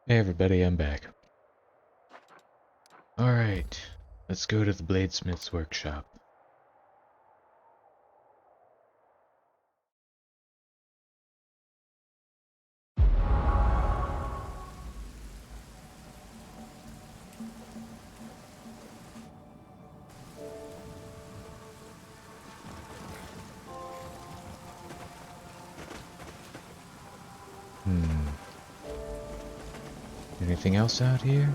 Hey everybody, I'm back. Alright, let's go to the bladesmith's workshop. Anything else out here?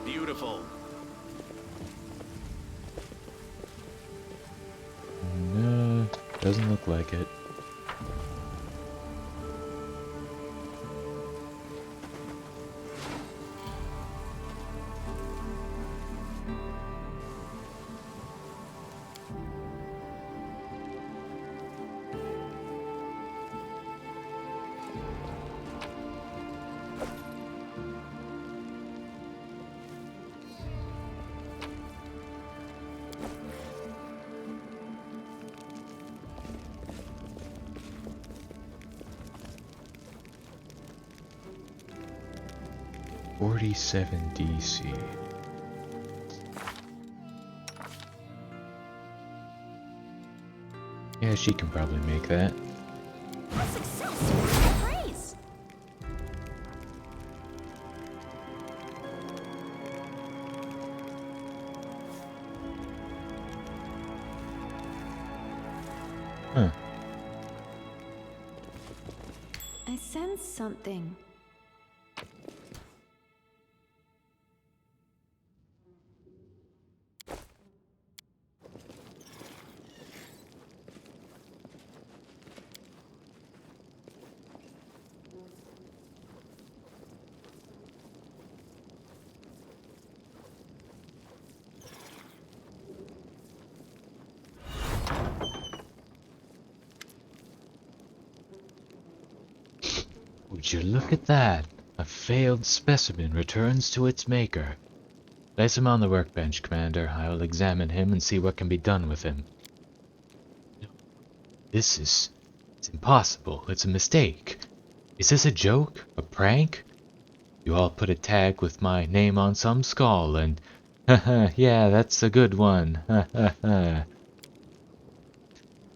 Beautiful. No, doesn't look like it. $47 DC. Yeah, she can probably make that. A success! Praise! Huh. I sense something. Would you look at that? A failed specimen returns to its maker. Place him on the workbench, Commander. I will examine him and see what can be done with him. It's impossible. It's a mistake. Is this a joke? A prank? You all put a tag with my name on some skull and... Haha, yeah, that's a good one. Haha.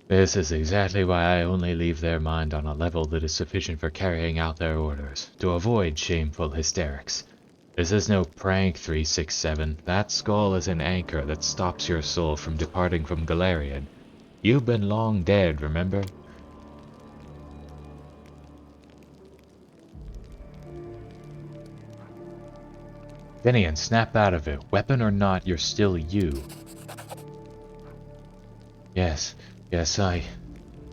This is exactly why I only leave their mind on a level that is sufficient for carrying out their orders, to avoid shameful hysterics. This is no prank, 367. That skull is an anchor that stops your soul from departing from Galarian. You've been long dead, remember? Finnean, snap out of it. Weapon or not, you're still you. Yes, I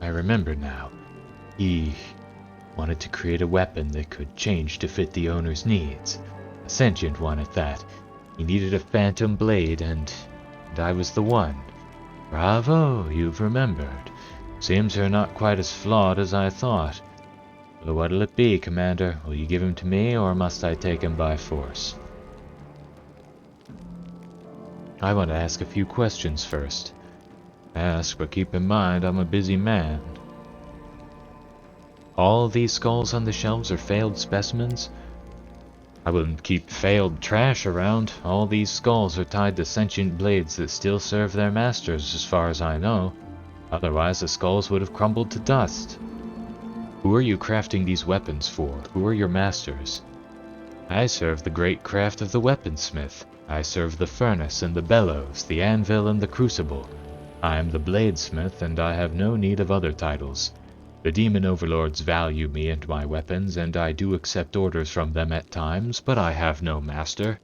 remember now. He wanted to create a weapon that could change to fit the owner's needs. A sentient one at that. He needed a phantom blade, and I was the one. Bravo, you've remembered. Seems you're not quite as flawed as I thought. Well, what'll it be, Commander? Will you give him to me, or must I take him by force? I want to ask a few questions first. Ask, but keep in mind I'm a busy man. All these skulls on the shelves are failed specimens? I wouldn't keep failed trash around. All these skulls are tied to sentient blades that still serve their masters, as far as I know. Otherwise, the skulls would have crumbled to dust. Who are you crafting these weapons for? Who are your masters? I serve the great craft of the weaponsmith. I serve the furnace and the bellows, the anvil and the crucible. I am the bladesmith, and I have no need of other titles. The demon overlords value me and my weapons, and I do accept orders from them at times, but I have no master.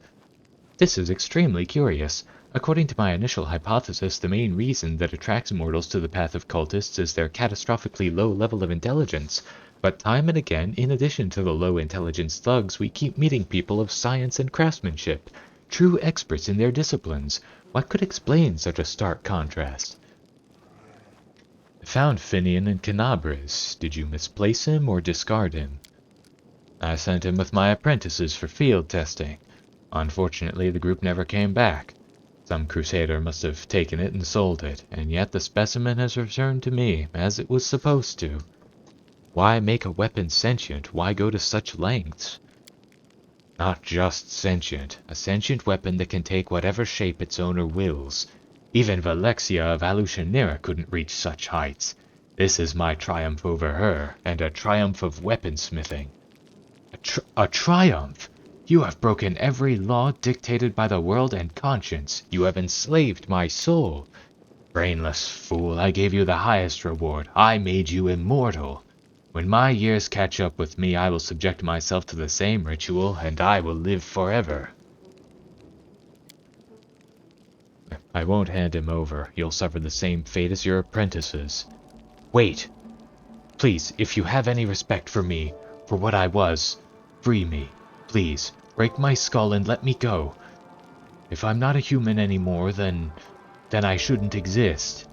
This is extremely curious. According to my initial hypothesis, the main reason that attracts mortals to the path of cultists is their catastrophically low level of intelligence. But time and again, in addition to the low intelligence thugs, we keep meeting people of science and craftsmanship, true experts in their disciplines. What could explain such a stark contrast? I found Finnean in Canabres. Did you misplace him or discard him? I sent him with my apprentices for field testing. Unfortunately, the group never came back. Some crusader must have taken it and sold it, and yet the specimen has returned to me, as it was supposed to. Why make a weapon sentient? Why go to such lengths? Not just sentient. A sentient weapon that can take whatever shape its owner wills. Even Valexia of Arueshalae couldn't reach such heights. This is my triumph over her, and a triumph of weaponsmithing. A triumph! You have broken every law dictated by the world and conscience. You have enslaved my soul. Brainless fool, I gave you the highest reward. I made you immortal. When my years catch up with me, I will subject myself to the same ritual, and I will live forever. I won't hand him over. You'll suffer the same fate as your apprentices. Wait! Please, if you have any respect for me, for what I was, free me. Please, break my skull and let me go. If I'm not a human anymore, then I shouldn't exist.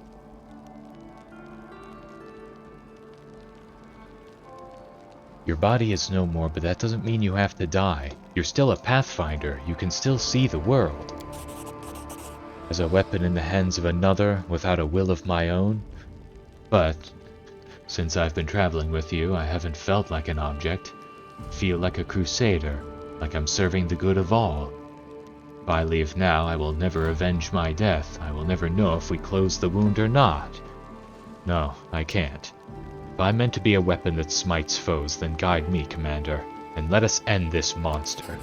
Your body is no more, but that doesn't mean you have to die. You're still a pathfinder. You can still see the world. As a weapon in the hands of another, without a will of my own. But since I've been traveling with you, I haven't felt like an object. I feel like a crusader, like I'm serving the good of all. If I leave now, I will never avenge my death. I will never know if we close the wound or not. No, I can't. If I'm meant to be a weapon that smites foes, then guide me, Commander, and let us end this monster.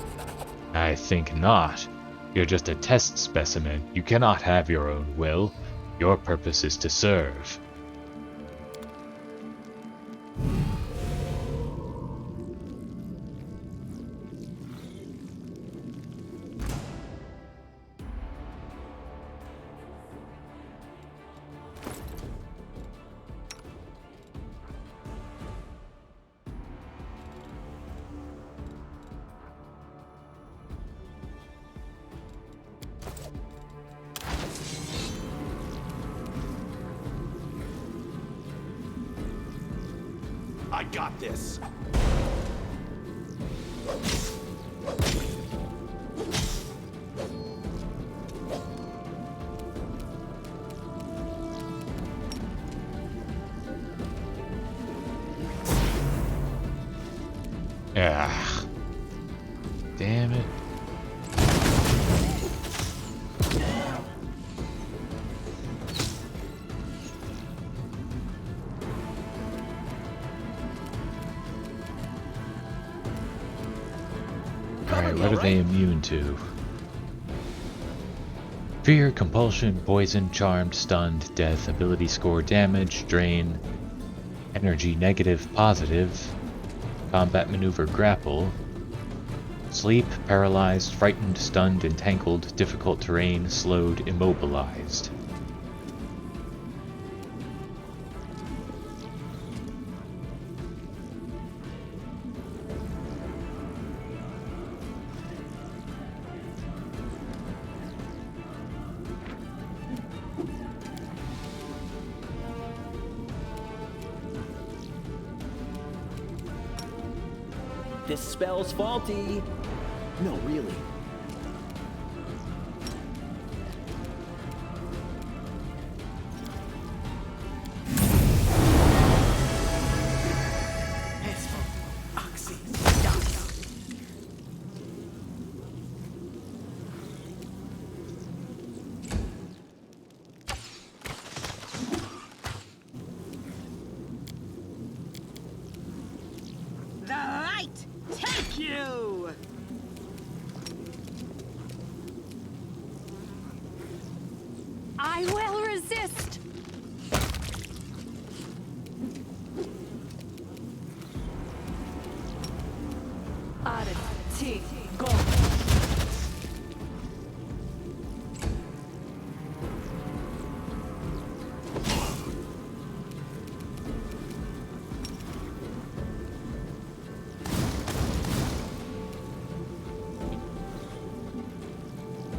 I think not. You're just a test specimen. You cannot have your own will. Your purpose is to serve. I got this. Ah, damn it. Alright, what are they immune to? Fear, compulsion, poison, charmed, stunned, death, ability score, damage, drain, energy negative, positive, combat maneuver, grapple, sleep, paralyzed, frightened, stunned, entangled, difficult terrain, slowed, immobilized. This spell's faulty. No, really. I will resist! Go!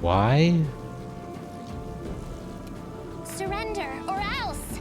Why? Surrender, or else!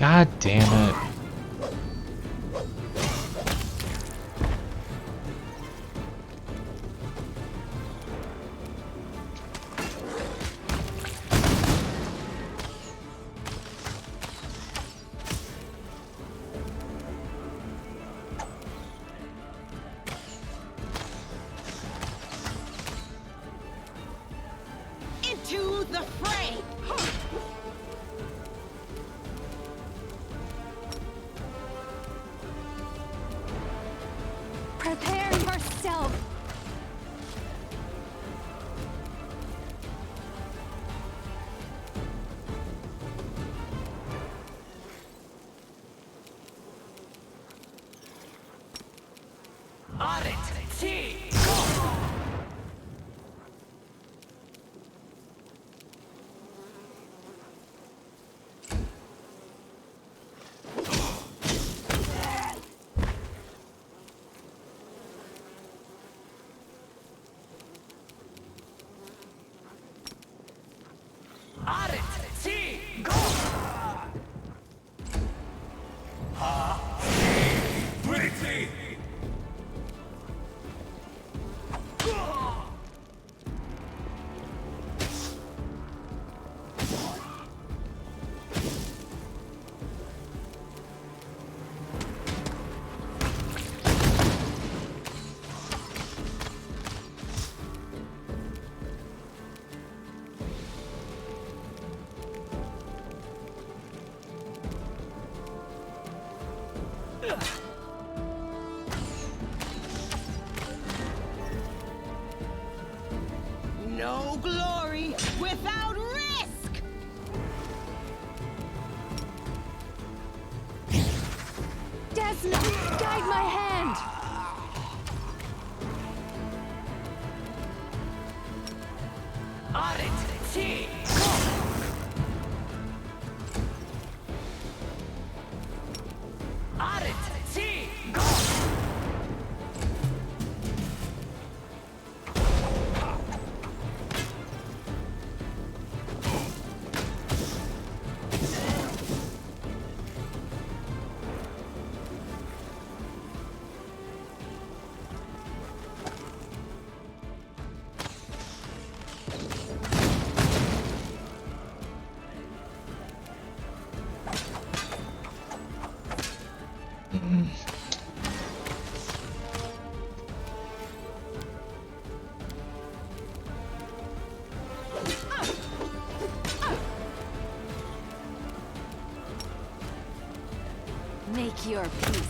God damn it. Into the fray! Prepare yourself. On it! See! On it! See! Go! Pretty! No glory without risk! Desmond, guide my hand. On it! See! On it! See! Go! Make your peace.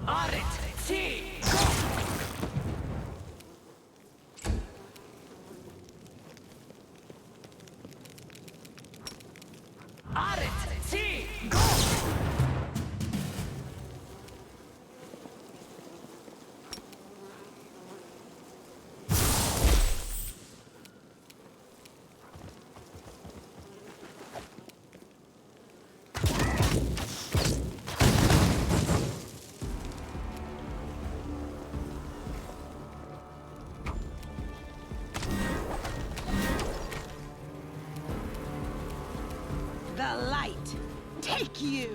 On it! See! On it! See! Go! The light! Take you!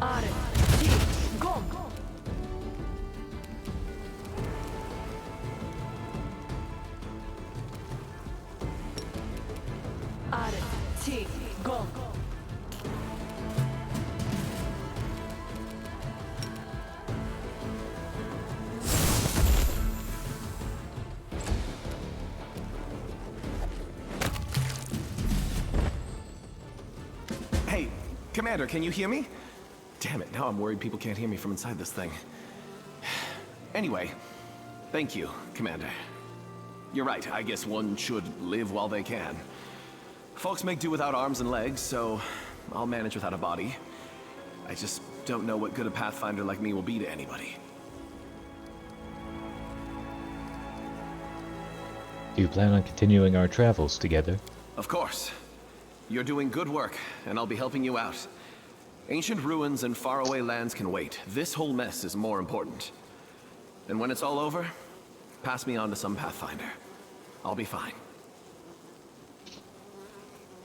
On it! See! Go! On it! See! Go! Hey, Commander, can you hear me? Damn it, now I'm worried people can't hear me from inside this thing. Anyway, thank you, Commander. You're right, I guess one should live while they can. Folks make do without arms and legs, so I'll manage without a body. I just don't know what good a Pathfinder like me will be to anybody. Do you plan on continuing our travels together? Of course. You're doing good work, and I'll be helping you out. Ancient ruins and faraway lands can wait. This whole mess is more important. And when it's all over, pass me on to some Pathfinder. I'll be fine.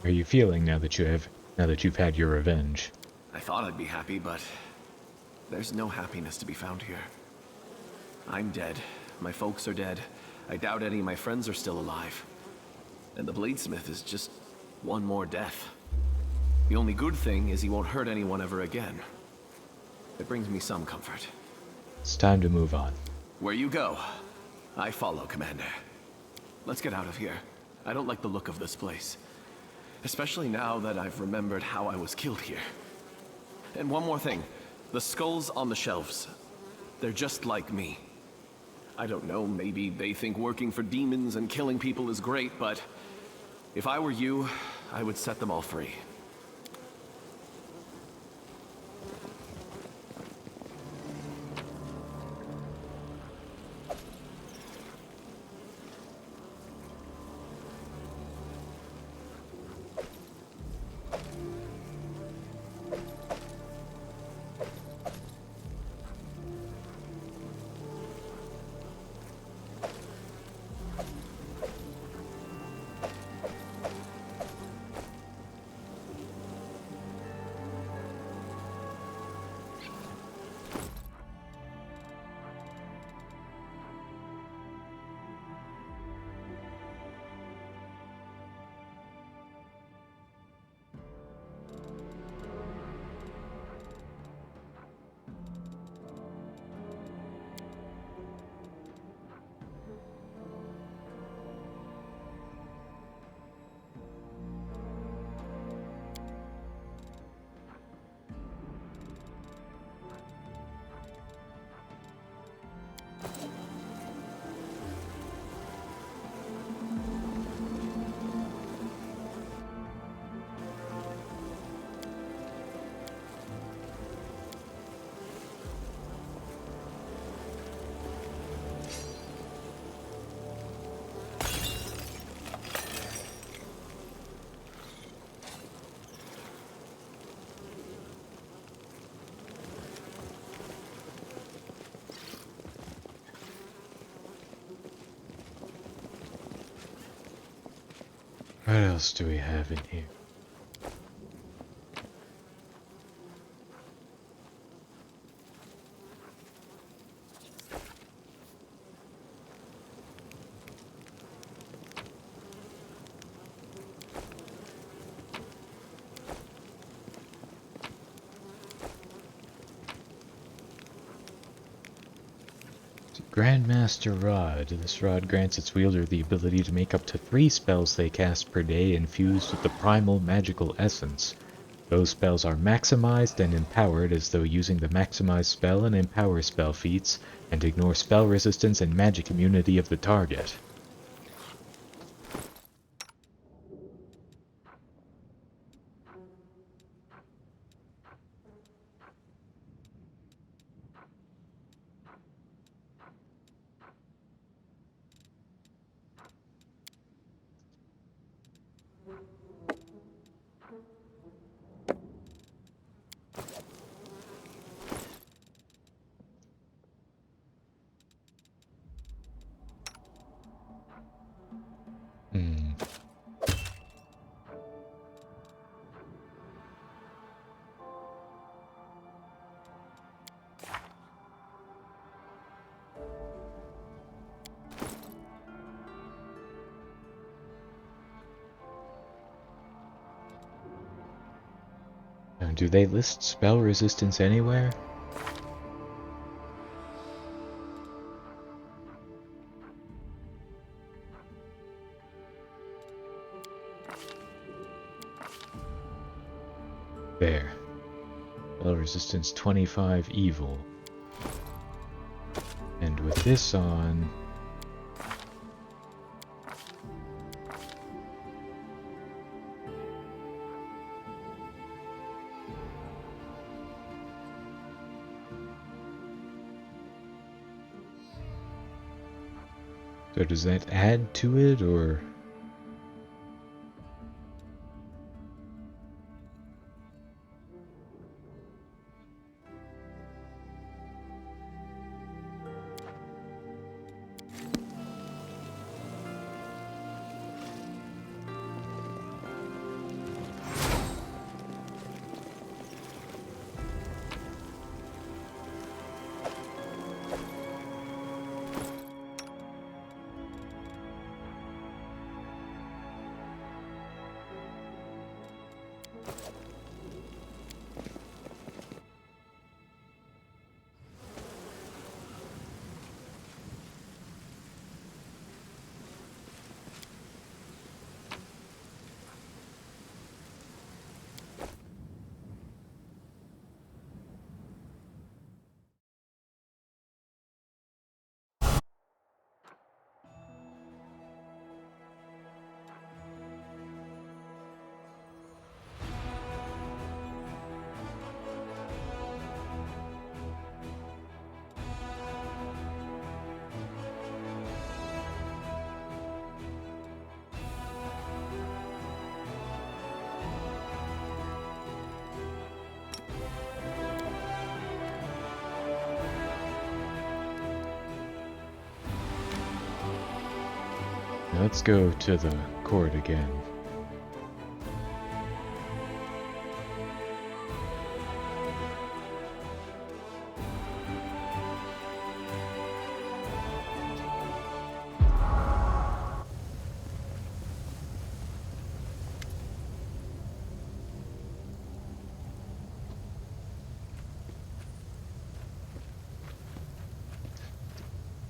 How are you feeling now that you've had your revenge? I thought I'd be happy, but there's no happiness to be found here. I'm dead. My folks are dead. I doubt any of my friends are still alive. And the Bladesmith is just one more death. The only good thing is he won't hurt anyone ever again. It brings me some comfort. It's time to move on. Where you go, I follow, Commander. Let's get out of here. I don't like the look of this place. Especially now that I've remembered how I was killed here. And one more thing. The skulls on the shelves. They're just like me. I don't know, maybe they think working for demons and killing people is great, but if I were you, I would set them all free. What else do we have in here? Grandmaster Rod. This rod grants its wielder the ability to make up to 3 spells they cast per day infused with the primal magical essence. Those spells are maximized and empowered as though using the maximize spell and empower spell feats, and ignore spell resistance and magic immunity of the target. Now, do they list spell resistance anywhere? There. Spell resistance 25 evil. And with this on... So does that add to it, or... Let's go to the court again.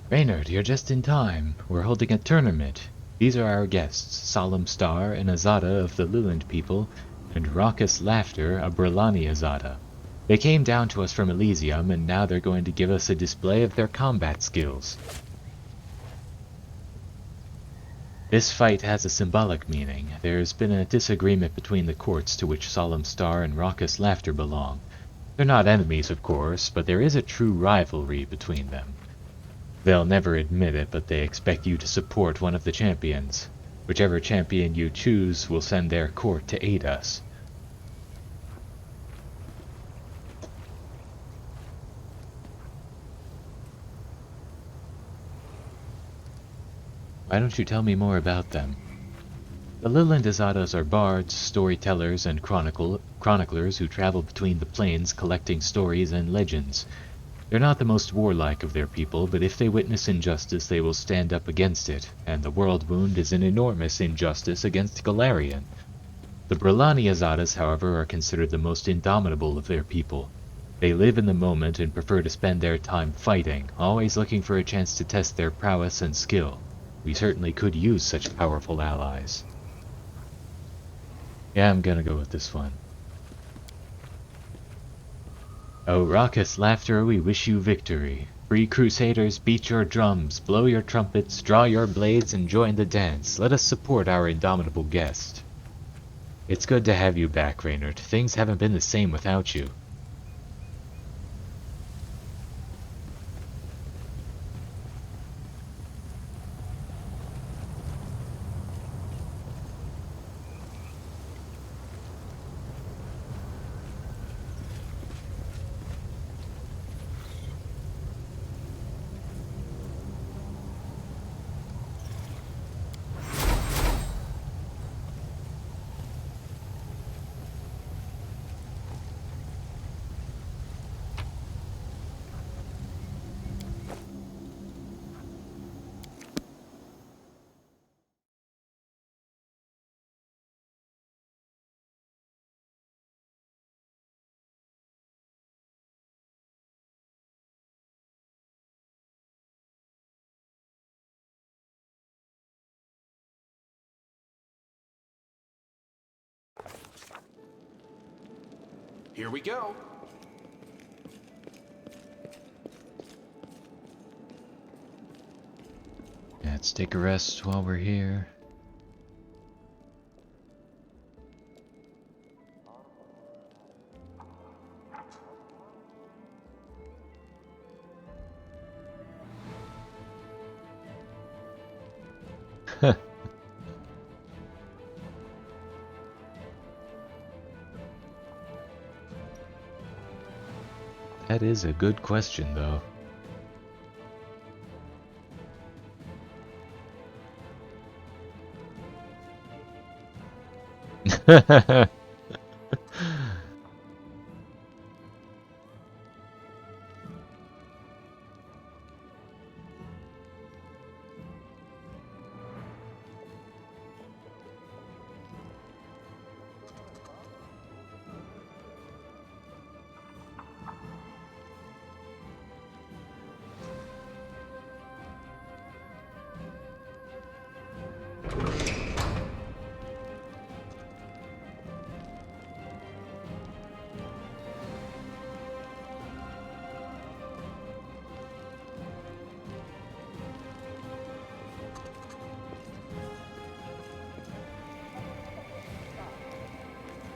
Reynard, you're just in time. We're holding a tournament. These are our guests, Solemn Star, an Azada of the Luland people, and Raucous Laughter, a Brelani Azada. They came down to us from Elysium, and now they're going to give us a display of their combat skills. This fight has a symbolic meaning. There's been a disagreement between the courts to which Solemn Star and Raucous Laughter belong. They're not enemies, of course, but there is a true rivalry between them. They'll never admit it, but they expect you to support one of the champions. Whichever champion you choose will send their court to aid us. Why don't you tell me more about them? The Liland Azadas are bards, storytellers, and chroniclers who travel between the plains collecting stories and legends. They're not the most warlike of their people, but if they witness injustice they will stand up against it, and the world wound is an enormous injustice against Galarian. The Brelani Azadas, however, are considered the most indomitable of their people. They live in the moment and prefer to spend their time fighting, always looking for a chance to test their prowess and skill. We certainly could use such powerful allies. Yeah, I'm gonna go with this one. O raucous laughter, we wish you victory. Free crusaders, beat your drums, blow your trumpets, draw your blades, and join the dance. Let us support our indomitable guest. It's good to have you back, Reynard. Things haven't been the same without you. Here we go. Yeah, let's take a rest while we're here. That is a good question, though.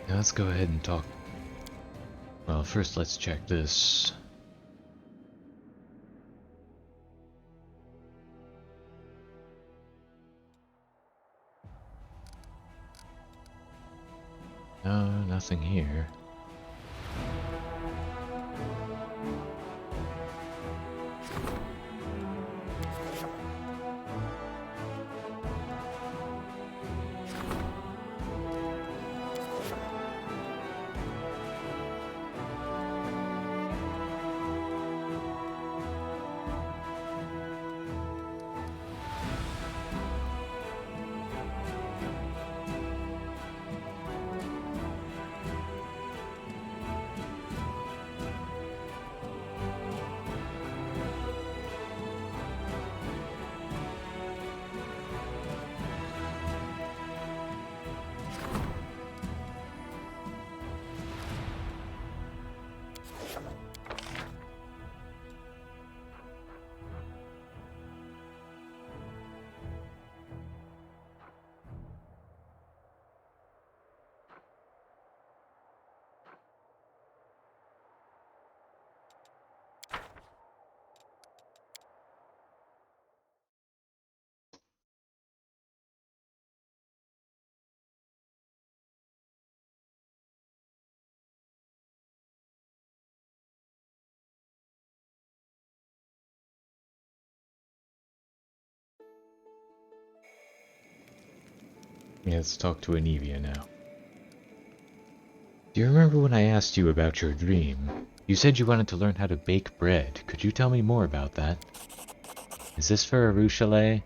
Now let's go ahead and talk. Well, first let's check this. No, nothing here. Yeah, let's talk to Anivia now. Do you remember when I asked you about your dream? You said you wanted to learn how to bake bread. Could you tell me more about that? Is this for Arueshalae?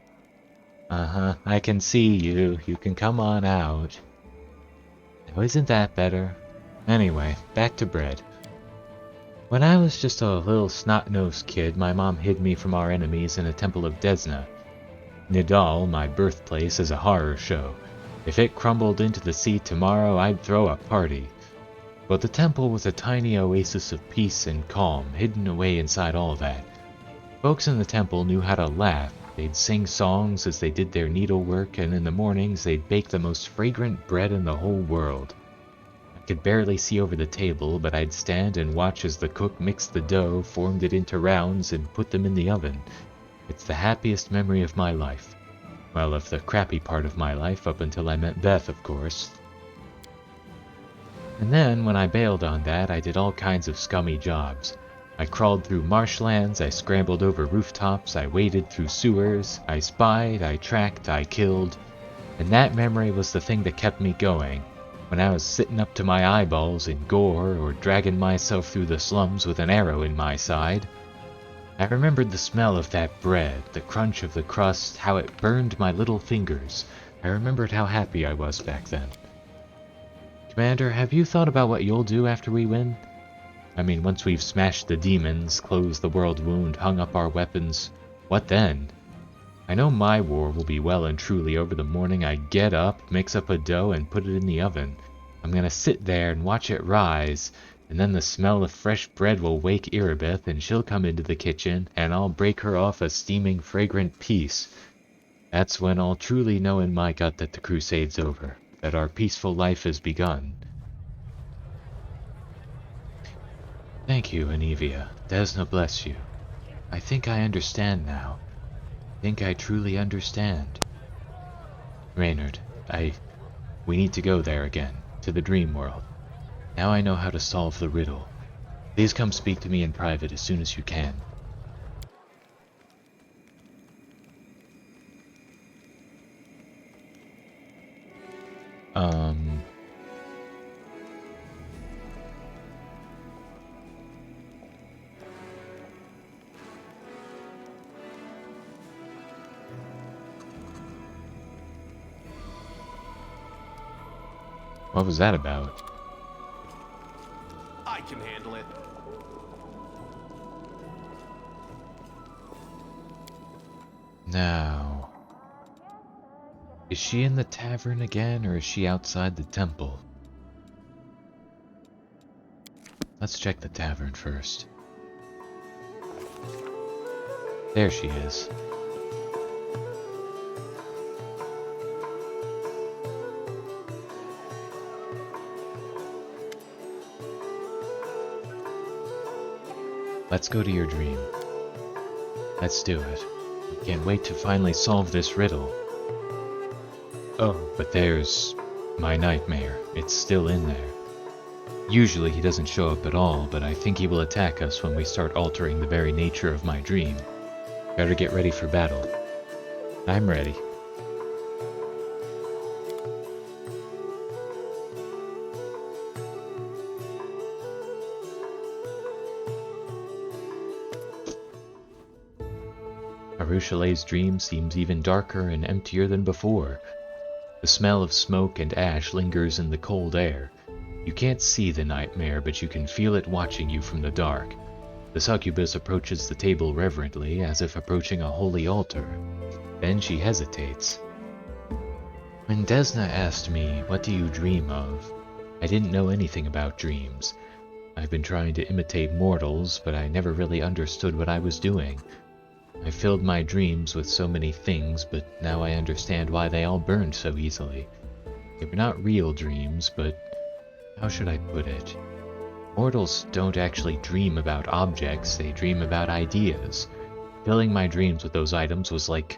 Uh-huh, I can see you. You can come on out. Now, isn't that better? Anyway, back to bread. When I was just a little snot-nosed kid, my mom hid me from our enemies in a temple of Desna. Nidal, my birthplace, is a horror show. If it crumbled into the sea tomorrow, I'd throw a party. But the temple was a tiny oasis of peace and calm, hidden away inside all that. Folks in the temple knew how to laugh. They'd sing songs as they did their needlework, and in the mornings they'd bake the most fragrant bread in the whole world. I could barely see over the table, but I'd stand and watch as the cook mixed the dough, formed it into rounds, and put them in the oven. It's the happiest memory of my life. Well, of the crappy part of my life, up until I met Beth, of course. And then, when I bailed on that, I did all kinds of scummy jobs. I crawled through marshlands, I scrambled over rooftops, I waded through sewers, I spied, I tracked, I killed. And that memory was the thing that kept me going, when I was sitting up to my eyeballs in gore or dragging myself through the slums with an arrow in my side. I remembered the smell of that bread, the crunch of the crust, how it burned my little fingers. I remembered how happy I was back then. Commander, have you thought about what you'll do after we win? I mean, once we've smashed the demons, closed the world wound, hung up our weapons, what then? I know my war will be well and truly over the morning I get up, mix up a dough, and put it in the oven. I'm gonna sit there and watch it rise, and then the smell of fresh bread will wake Irabeth, and she'll come into the kitchen, and I'll break her off a steaming, fragrant piece. That's when I'll truly know in my gut that the crusade's over, that our peaceful life has begun. Thank you, Anivia. Desna bless you. I think I understand now. I think I truly understand. Reynard, we need to go there again, to the dream world. Now I know how to solve the riddle. Please come speak to me in private as soon as you can. What was that about? I can handle it. Now, is she in the tavern again, or is she outside the temple? Let's check the tavern first. There she is. Let's go to your dream. Let's do it. I can't wait to finally solve this riddle. Oh, but there's my nightmare. It's still in there. Usually he doesn't show up at all, but I think he will attack us when we start altering the very nature of my dream. Better get ready for battle. I'm ready. Arueshalae's dream seems even darker and emptier than before. The smell of smoke and ash lingers in the cold air. You can't see the nightmare, but you can feel it watching you from the dark. The succubus approaches the table reverently, as if approaching a holy altar. Then she hesitates. When Desna asked me, "What do you dream of?" I didn't know anything about dreams. I've been trying to imitate mortals, but I never really understood what I was doing. I filled my dreams with so many things, but now I understand why they all burned so easily. They were not real dreams, but how should I put it? Mortals don't actually dream about objects, they dream about ideas. Filling my dreams with those items was like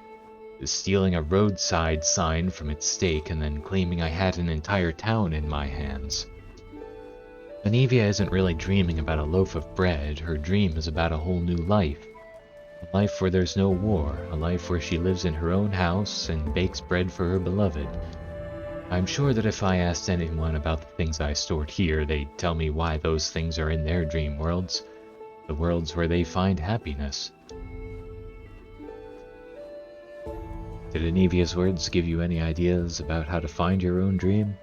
stealing a roadside sign from its stake and then claiming I had an entire town in my hands. Anivia isn't really dreaming about a loaf of bread, her dream is about a whole new life. A life where there's no war, a life where she lives in her own house and bakes bread for her beloved. I'm sure that if I asked anyone about the things I stored here, they'd tell me why those things are in their dream worlds, the worlds where they find happiness. Did Anivia's words give you any ideas about how to find your own dream?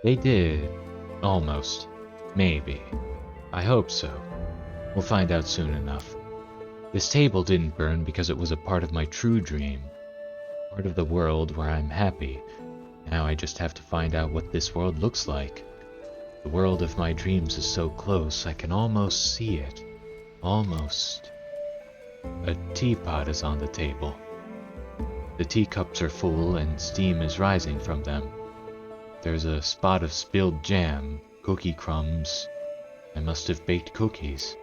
They did. Almost. Maybe. I hope so. We'll find out soon enough. This table didn't burn because it was a part of my true dream. Part of the world where I'm happy. Now I just have to find out what this world looks like. The world of my dreams is so close, I can almost see it. Almost. A teapot is on the table. The teacups are full and steam is rising from them. There's a spot of spilled jam, cookie crumbs. I must have baked cookies.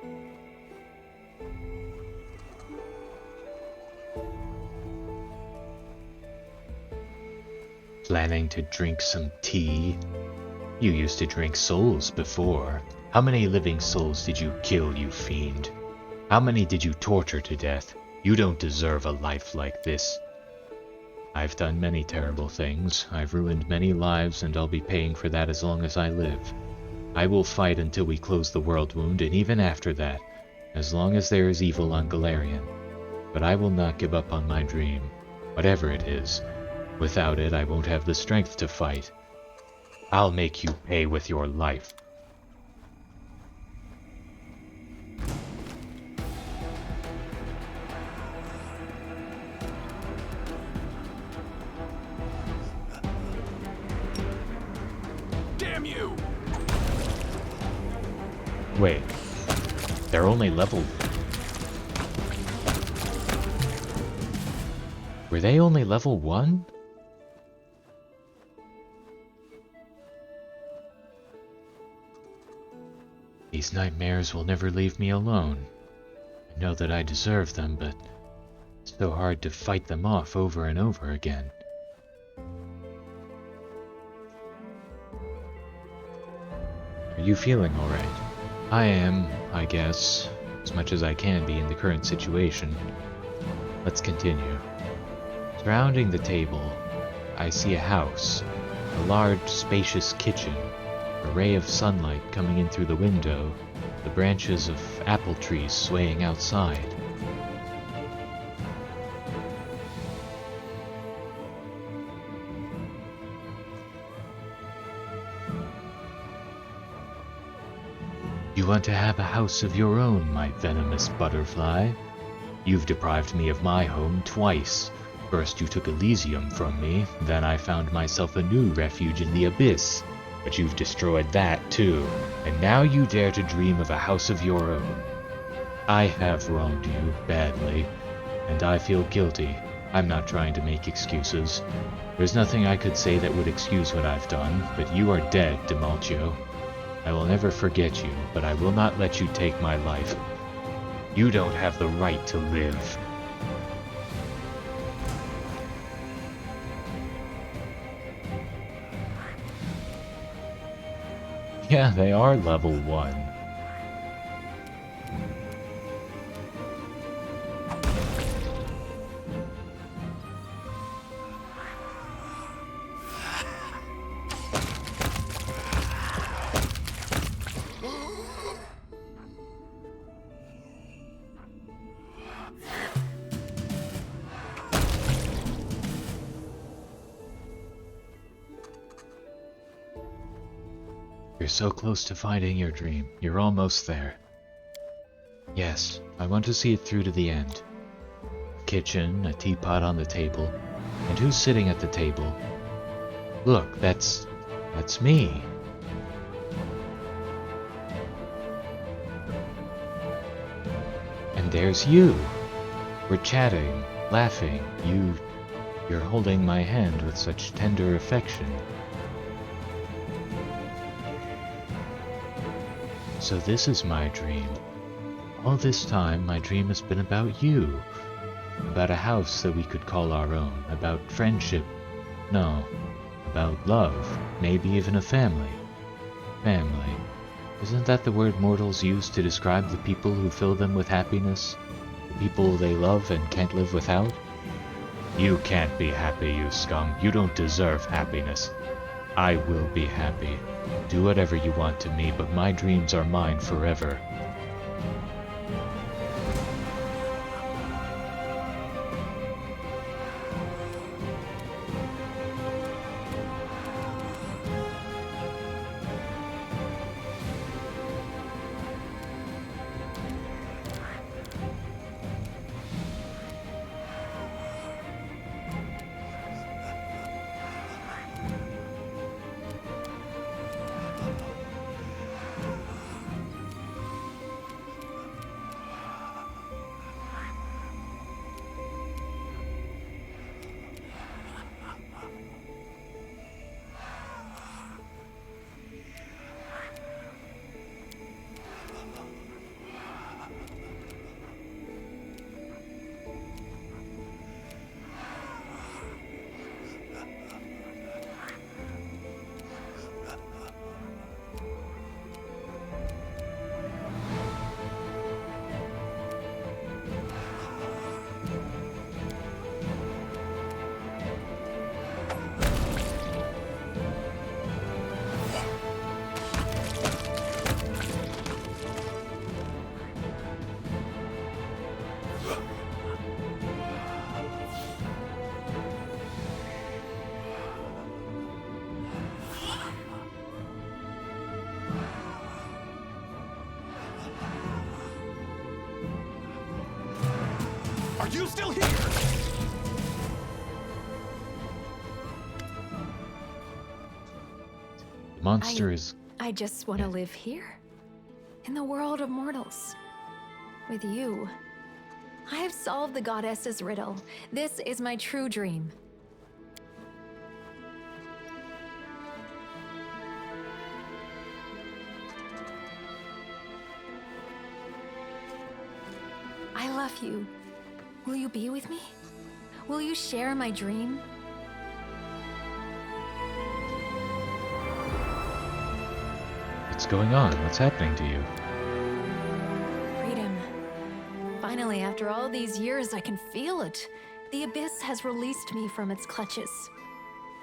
Planning to drink some tea? You used to drink souls before. How many living souls did you kill, you fiend? How many did you torture to death? You don't deserve a life like this. I've done many terrible things. I've ruined many lives, and I'll be paying for that as long as I live. I will fight until we close the world wound, and even after that, as long as there is evil on Galarian. But I will not give up on my dream, whatever it is. Without it, I won't have the strength to fight. I'll make you pay with your life. Damn you! Wait, they're only level... Were they only level 1? These nightmares will never leave me alone. I know that I deserve them, but it's so hard to fight them off over and over again. Are you feeling alright? I am, I guess, as much as I can be in the current situation. Let's continue. Surrounding the table, I see a house, a large, spacious kitchen, a ray of sunlight coming in through the window, the branches of apple trees swaying outside. You want to have a house of your own, my venomous butterfly? You've deprived me of my home twice. First you took Elysium from me, then I found myself a new refuge in the abyss. But you've destroyed that too, and now you dare to dream of a house of your own. I have wronged you badly, and I feel guilty. I'm not trying to make excuses. There's nothing I could say that would excuse what I've done, but you are dead, Demalcio. I will never forget you, but I will not let you take my life. You don't have the right to live. Yeah, they are level 1. You're so close to finding your dream. You're almost there. Yes, I want to see it through to the end. A kitchen, a teapot on the table. And who's sitting at the table? Look, that's me. And there's you. We're chatting, laughing. You're holding my hand with such tender affection. So this is my dream. All this time, my dream has been about you. About a house that we could call our own. About friendship. No. About love. Maybe even a family. Family. Isn't that the word mortals use to describe the people who fill them with happiness? The people they love and can't live without? You can't be happy, you scum. You don't deserve happiness. I will be happy. Do whatever you want to me, but my dreams are mine forever. Are you still here? The monster is... I just want to live here. In the world of mortals. With you. I have solved the goddess's riddle. This is my true dream. I love you. Will you be with me? Will you share my dream? What's going on? What's happening to you? Finally, after all these years, I can feel it. The Abyss has released me from its clutches.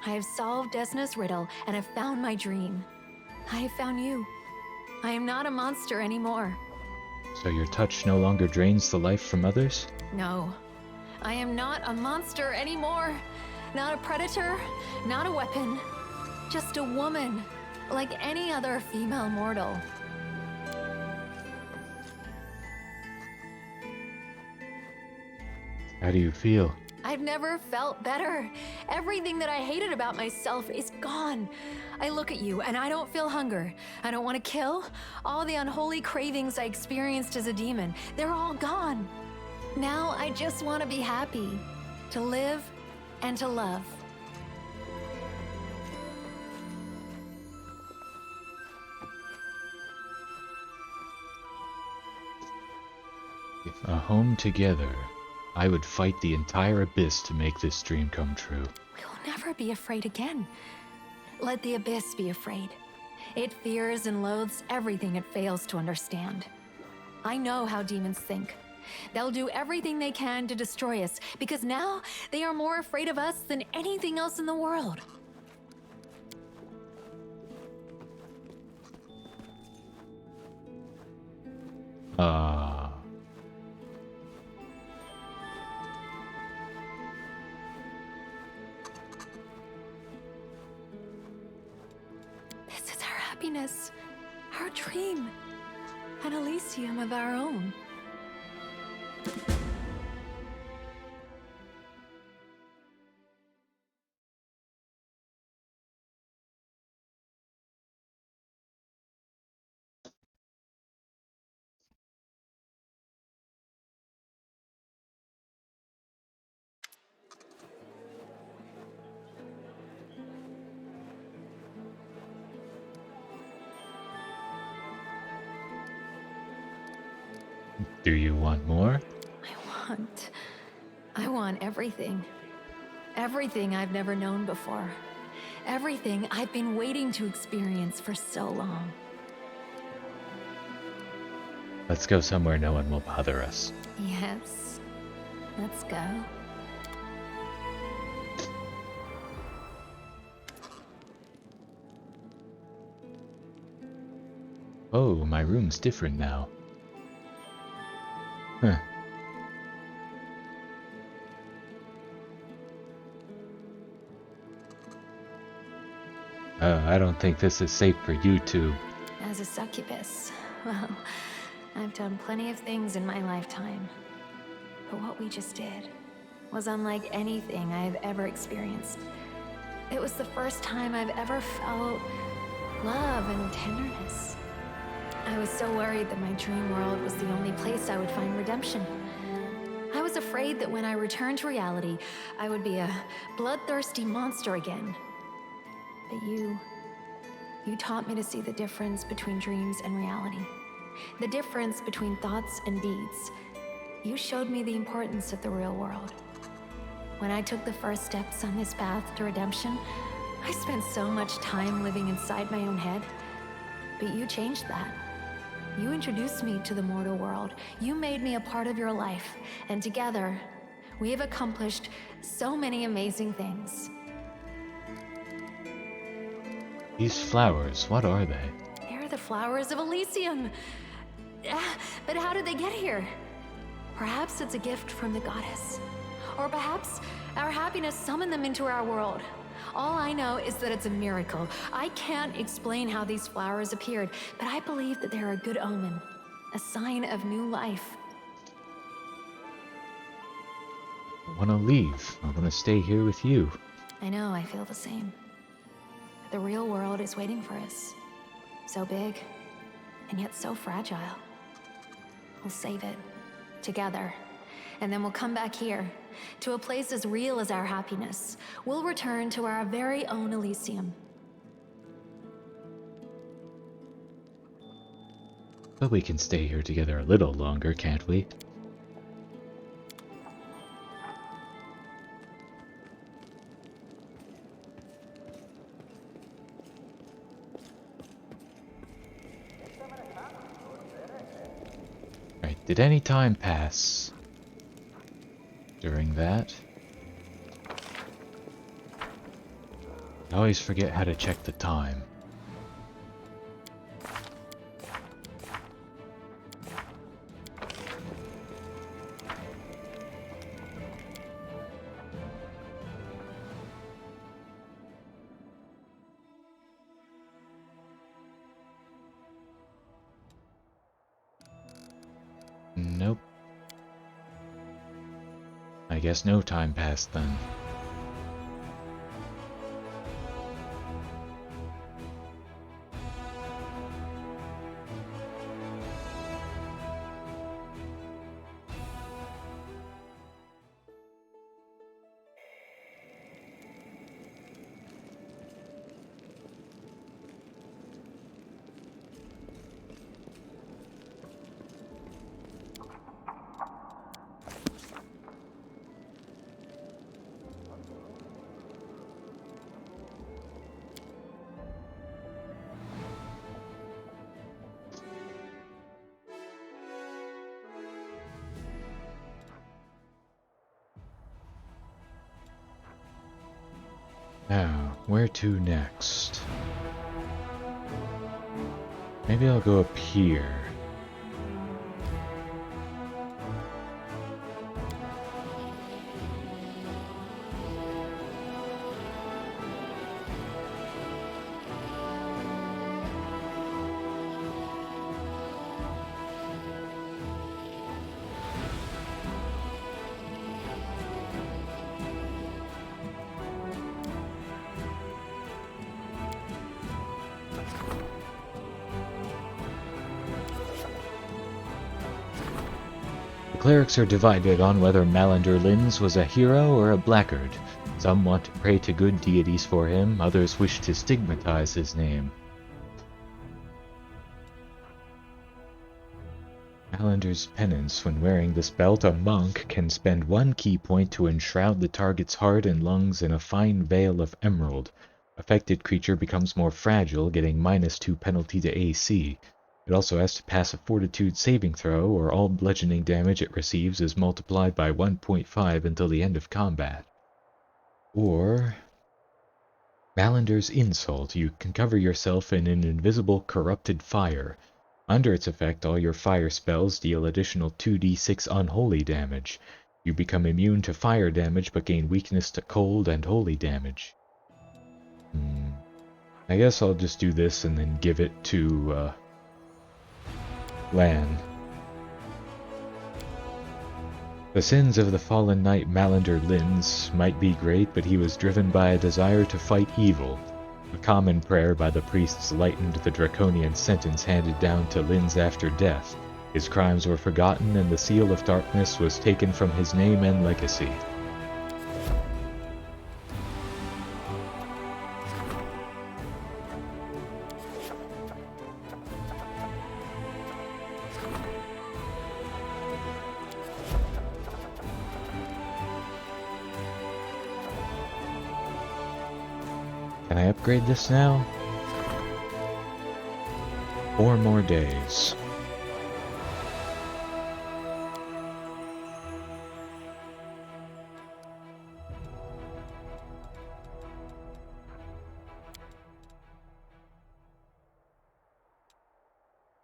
I have solved Desna's riddle, and have found my dream. I have found you. I am not a monster anymore. So your touch no longer drains the life from others? No, I am not a monster anymore. Not a predator, not a weapon. Just a woman, like any other female mortal. How do you feel? I've never felt better. Everything that I hated about myself is gone. I look at you and I don't feel hunger. I don't want to kill. All the unholy cravings I experienced as a demon, they're all gone. Now I just want to be happy, to live and to love. If a home together, I would fight the entire Abyss to make this dream come true. We will never be afraid again. Let the Abyss be afraid. It fears and loathes everything it fails to understand. I know how demons think. They'll do everything they can to destroy us, because now they are more afraid of us than anything else in the world. This is our happiness, our dream, an Elysium of our own. Do you want more? I want everything. Everything I've never known before. Everything I've been waiting to experience for so long. Let's go somewhere no one will bother us. Yes. Let's go. Oh, my room's different now. Huh. I don't think this is safe for you two. As a succubus, well, I've done plenty of things in my lifetime. But what we just did was unlike anything I've ever experienced. It was the first time I've ever felt love and tenderness. I was so worried that my dream world was the only place I would find redemption. I was afraid that when I returned to reality, I would be a bloodthirsty monster again. But you taught me to see the difference between dreams and reality. The difference between thoughts and deeds. You showed me the importance of the real world. When I took the first steps on this path to redemption, I spent so much time living inside my own head. But you changed that. You introduced me to the mortal world. You made me a part of your life. And together, we have accomplished so many amazing things. These flowers, what are they? They're the flowers of Elysium. But how did they get here? Perhaps it's a gift from the goddess. Or perhaps our happiness summoned them into our world. All I know is that it's a miracle. I can't explain how these flowers appeared, but I believe that they're a good omen, a sign of new life. I want to leave. I want to stay here with you. I know, I feel the same. The real world is waiting for us. So big, and yet so fragile. We'll save it, together. And then we'll come back here, to a place as real as our happiness. We'll return to our very own Elysium. But we can stay here together a little longer, can't we? Right, did any time pass during that? I always forget how to check the time. Nope. I guess no time passed then. Now, where to next? Maybe I'll go up here. Clerics are divided on whether Malander Linz was a hero or a blackguard. Some want to pray to good deities for him, others wish to stigmatize his name. Malander's penance: when wearing this belt, a monk can spend 1 key point to enshroud the target's heart and lungs in a fine veil of emerald. Affected creature becomes more fragile, getting -2 penalty to AC. It also has to pass a fortitude saving throw, or all bludgeoning damage it receives is multiplied by 1.5 until the end of combat. Or Malander's Insult: you can cover yourself in an invisible corrupted fire. Under its effect, all your fire spells deal additional 2d6 unholy damage. You become immune to fire damage but gain weakness to cold and holy damage. I guess I'll just do this and then give it to Lan. The sins of the fallen knight Malander Linz might be great, but he was driven by a desire to fight evil. A common prayer by the priests lightened the draconian sentence handed down to Linz after death. His crimes were forgotten, and the seal of darkness was taken from his name and legacy. Can I upgrade this now? 4 more days.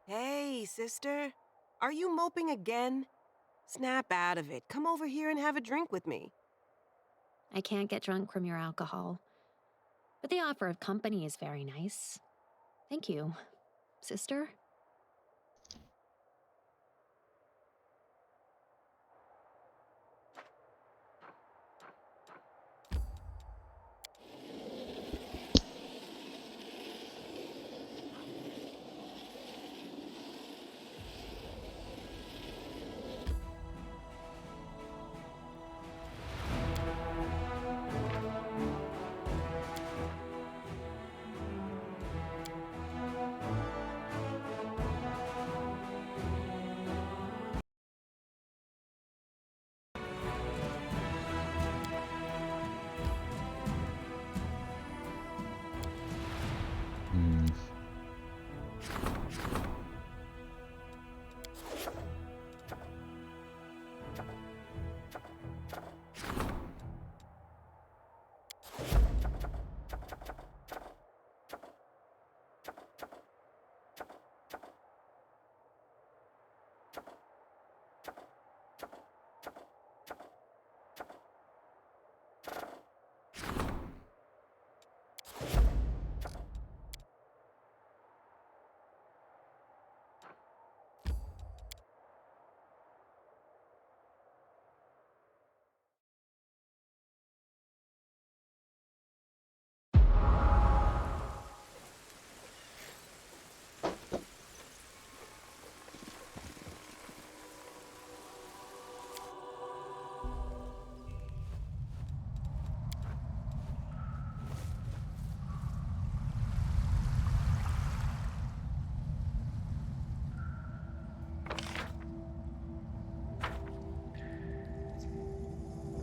Hey, sister. Are you moping again? Snap out of it. Come over here and have a drink with me. I can't get drunk from your alcohol. But the offer of company is very nice. Thank you, sister.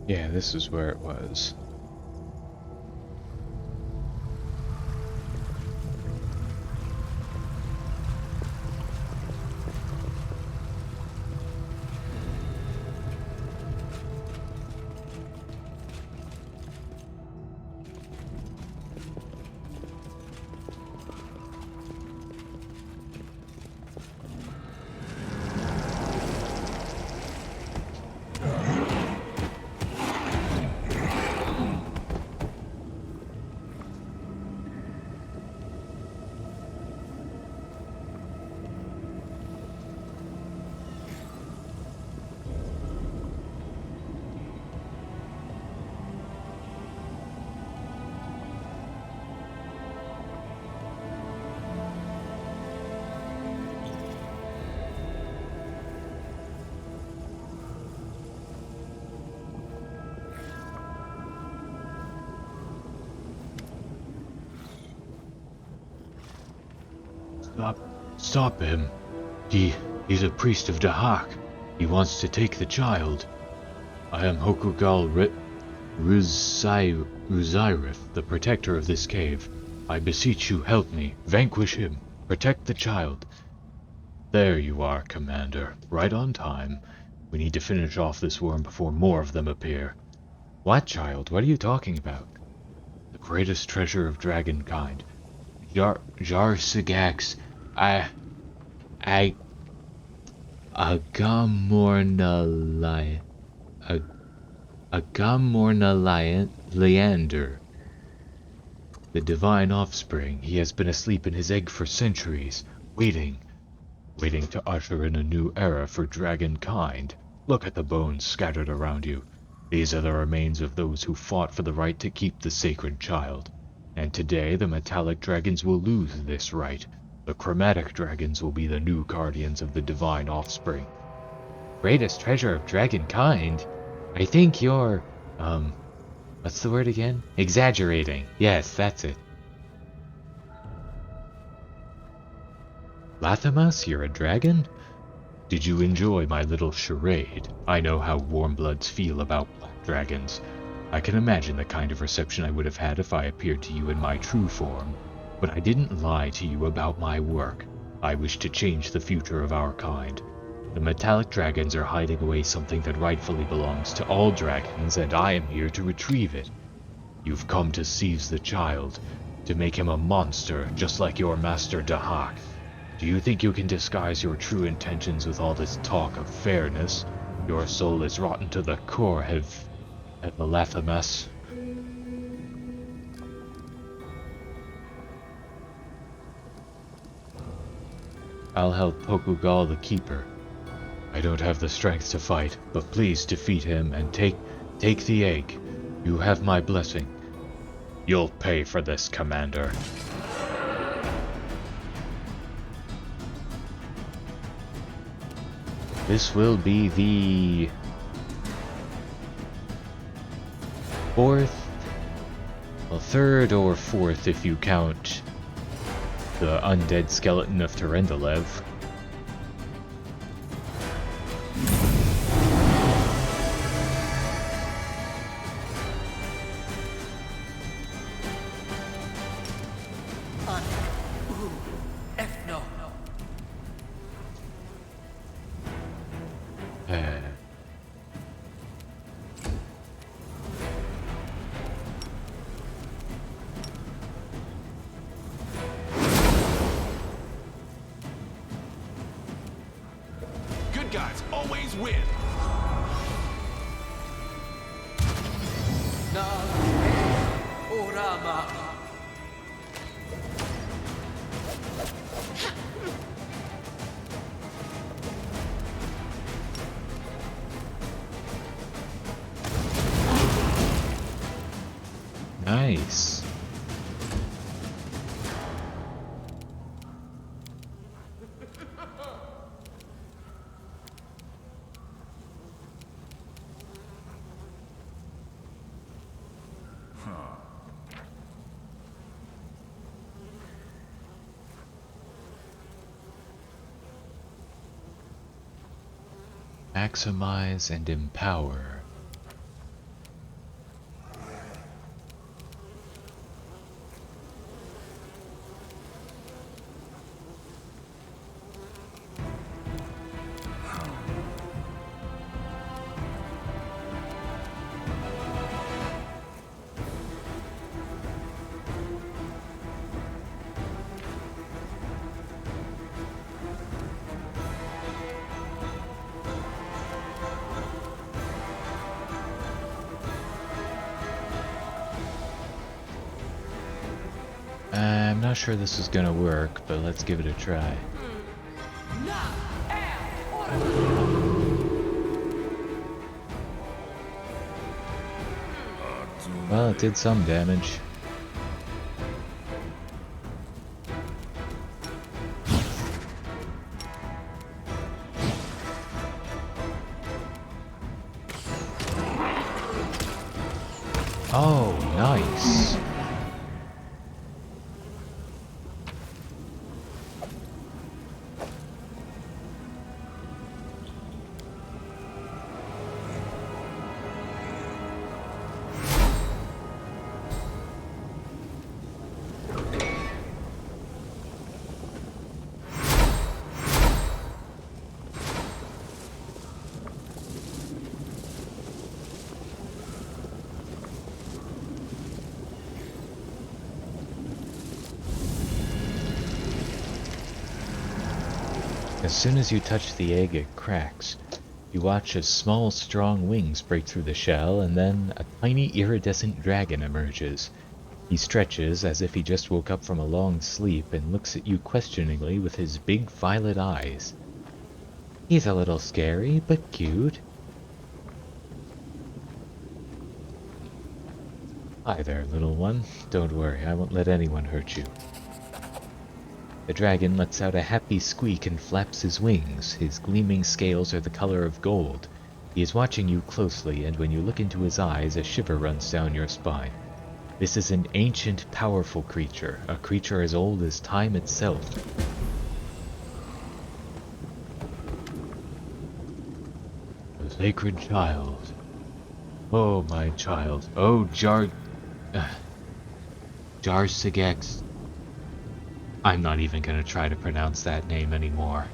Yeah, this is where it was. Stop him. He's a priest of Dahak. He wants to take the child. I am Hokugal Ruzirith, the protector of this cave. I beseech you, help me. Vanquish him. Protect the child. There you are, Commander. Right on time. We need to finish off this worm before more of them appear. What child? What are you talking about? The greatest treasure of dragonkind. Jarsigax. Agamornalian. Leander. The divine offspring. He has been asleep in his egg for centuries, waiting to usher in a new era for dragonkind. Look at the bones scattered around you. These are the remains of those who fought for the right to keep the sacred child. And today the metallic dragons will lose this right. The chromatic dragons will be the new guardians of the divine offspring. Greatest treasure of dragonkind? I think you're, what's the word again? Exaggerating. Yes, that's it. Lathamas, you're a dragon? Did you enjoy my little charade? I know how warmbloods feel about black dragons. I can imagine the kind of reception I would have had if I appeared to you in my true form. But I didn't lie to you about my work. I wish to change the future of our kind. The metallic dragons are hiding away something that rightfully belongs to all dragons, and I am here to retrieve it. You've come to seize the child, to make him a monster just like your master Dahak. Do you think you can disguise your true intentions with all this talk of fairness? Your soul is rotten to the core, Lathamas. I'll help Hokugal the Keeper. I don't have the strength to fight, but please defeat him and take the egg. You have my blessing. You'll pay for this, Commander. This will be the third or fourth if you count the undead skeleton of Terendelev. Good guys always win. Nice. Maximize and empower. not sure this is gonna work, but let's give it a try. Well, it did some damage. Oh, nice. As soon as you touch the egg, it cracks. You watch as small, strong wings break through the shell, and then a tiny iridescent dragon emerges. He stretches as if he just woke up from a long sleep and looks at you questioningly with his big violet eyes. He's a little scary, but cute. Hi there, little one. Don't worry, I won't let anyone hurt you. The dragon lets out a happy squeak and flaps his wings. His gleaming scales are the color of gold. He is watching you closely, and when you look into his eyes, a shiver runs down your spine. This is an ancient, powerful creature, a creature as old as time itself. The sacred child. Oh, my child. Oh, Jarsigex. I'm not even gonna try to pronounce that name anymore.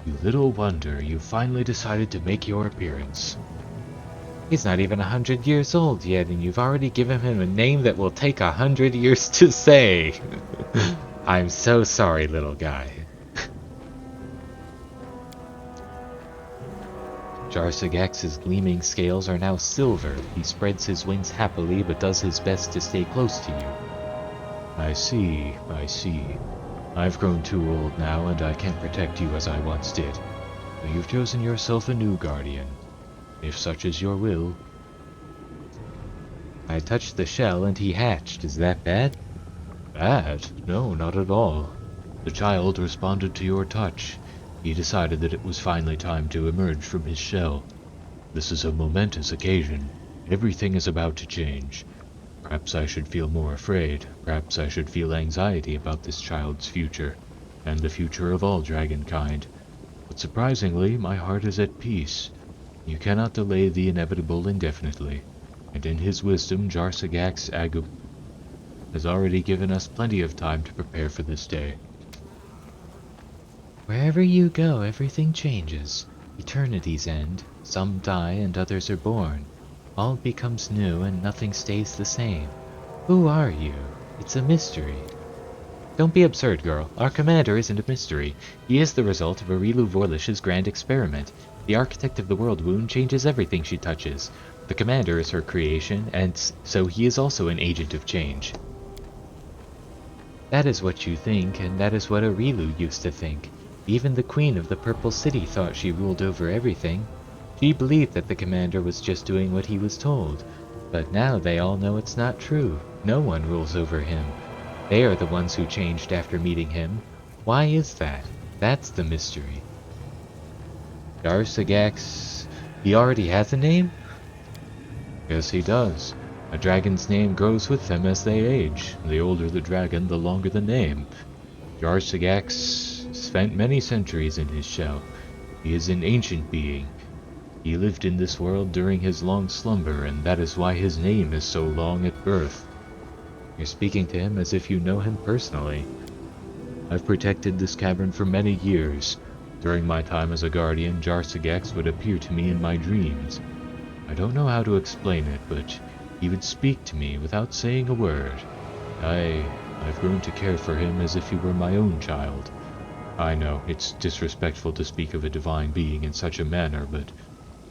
You little wonder, you finally decided to make your appearance. He's not even 100 years old yet, and you've already given him a name that will take 100 years to say. I'm so sorry, little guy. Jarsagex's gleaming scales are now silver. He spreads his wings happily, but does his best to stay close to you. I see, I see. I've grown too old now, and I can't protect you as I once did. But you've chosen yourself a new guardian, if such is your will. I touched the shell and he hatched. Is that bad? Bad? No, not at all. The child responded to your touch. He decided that it was finally time to emerge from his shell. This is a momentous occasion. Everything is about to change. Perhaps I should feel more afraid. Perhaps I should feel anxiety about this child's future, and the future of all dragonkind. But surprisingly, my heart is at peace. You cannot delay the inevitable indefinitely, and in his wisdom, Jarsagax Agub has already given us plenty of time to prepare for this day. Wherever you go, everything changes. Eternity's end. Some die and others are born. All becomes new and nothing stays the same. Who are you? It's a mystery. Don't be absurd, girl. Our commander isn't a mystery. He is the result of Arilu Vorlish's grand experiment. The architect of the world wound changes everything she touches. The commander is her creation, and so he is also an agent of change. That is what you think, and that is what Arilu used to think. Even the queen of the Purple City thought she ruled over everything. She believed that the commander was just doing what he was told, but now they all know it's not true. No one rules over him. They are the ones who changed after meeting him. Why is that? That's the mystery. Jarsagax, he already has a name? Yes, he does. A dragon's name grows with them as they age. The older the dragon, the longer the name. Jarsagax spent many centuries in his shell. He is an ancient being. He lived in this world during his long slumber, and that is why his name is so long at birth. You're speaking to him as if you know him personally. I've protected this cavern for many years. During my time as a guardian, Jarsagax would appear to me in my dreams. I don't know how to explain it, but he would speak to me without saying a word. I've grown to care for him as if he were my own child. I know, it's disrespectful to speak of a divine being in such a manner, but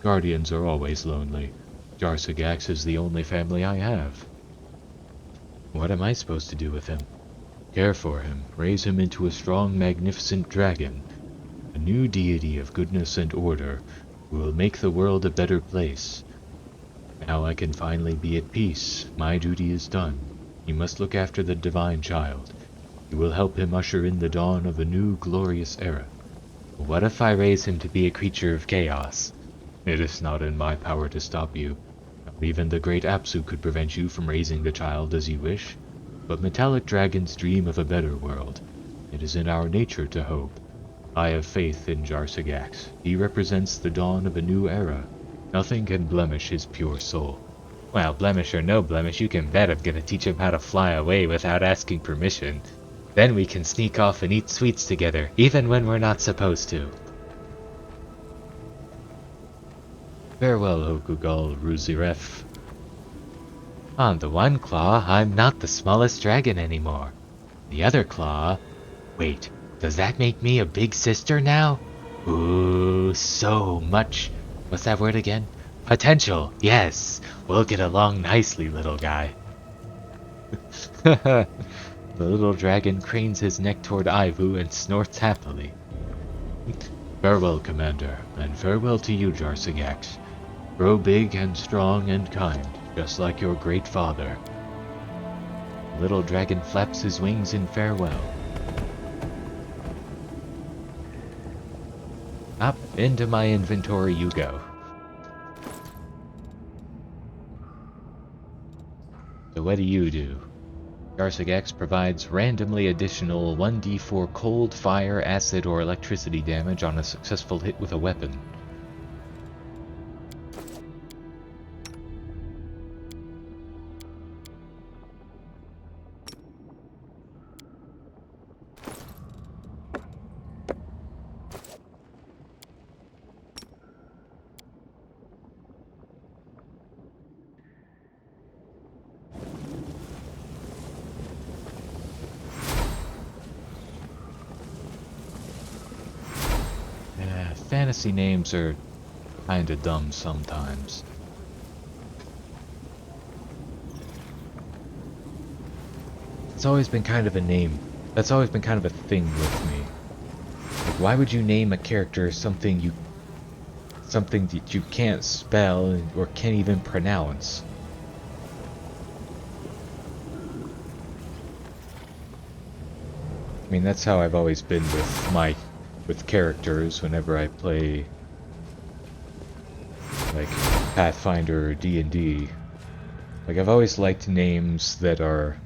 guardians are always lonely. Jarsagax is the only family I have. What am I supposed to do with him? Care for him, raise him into a strong, magnificent dragon, a new deity of goodness and order, who will make the world a better place. Now I can finally be at peace. My duty is done. You must look after the divine child. You will help him usher in the dawn of a new, glorious era. What if I raise him to be a creature of chaos? It is not in my power to stop you. Not even the great Apsu could prevent you from raising the child as you wish. But metallic dragons dream of a better world. It is in our nature to hope. I have faith in Jarsagax. He represents the dawn of a new era. Nothing can blemish his pure soul. Well, blemish or no blemish, you can bet I'm gonna teach him how to fly away without asking permission. Then we can sneak off and eat sweets together, even when we're not supposed to. Farewell, Hokugal Ruziref. On the one claw, I'm not the smallest dragon anymore. The other claw... Wait, does that make me a big sister now? Ooh, so much... What's that word again? Potential, yes! We'll get along nicely, little guy. The little dragon cranes his neck toward Ivu and snorts happily. Farewell, Commander, and farewell to you, Jarsagax. Grow big and strong and kind, just like your great father. The little dragon flaps his wings in farewell. Up into my inventory you go. So what do? Jarsagax provides randomly additional 1d4 cold, fire, acid, or electricity damage on a successful hit with a weapon. Fantasy names are kinda dumb sometimes. It's always been kind of a name. That's always been kind of a thing with me. Like, why would you name a character something that you can't spell or can't even pronounce? I mean, that's how I've always been with characters whenever I play like Pathfinder or D&D. Like, I've always liked names that are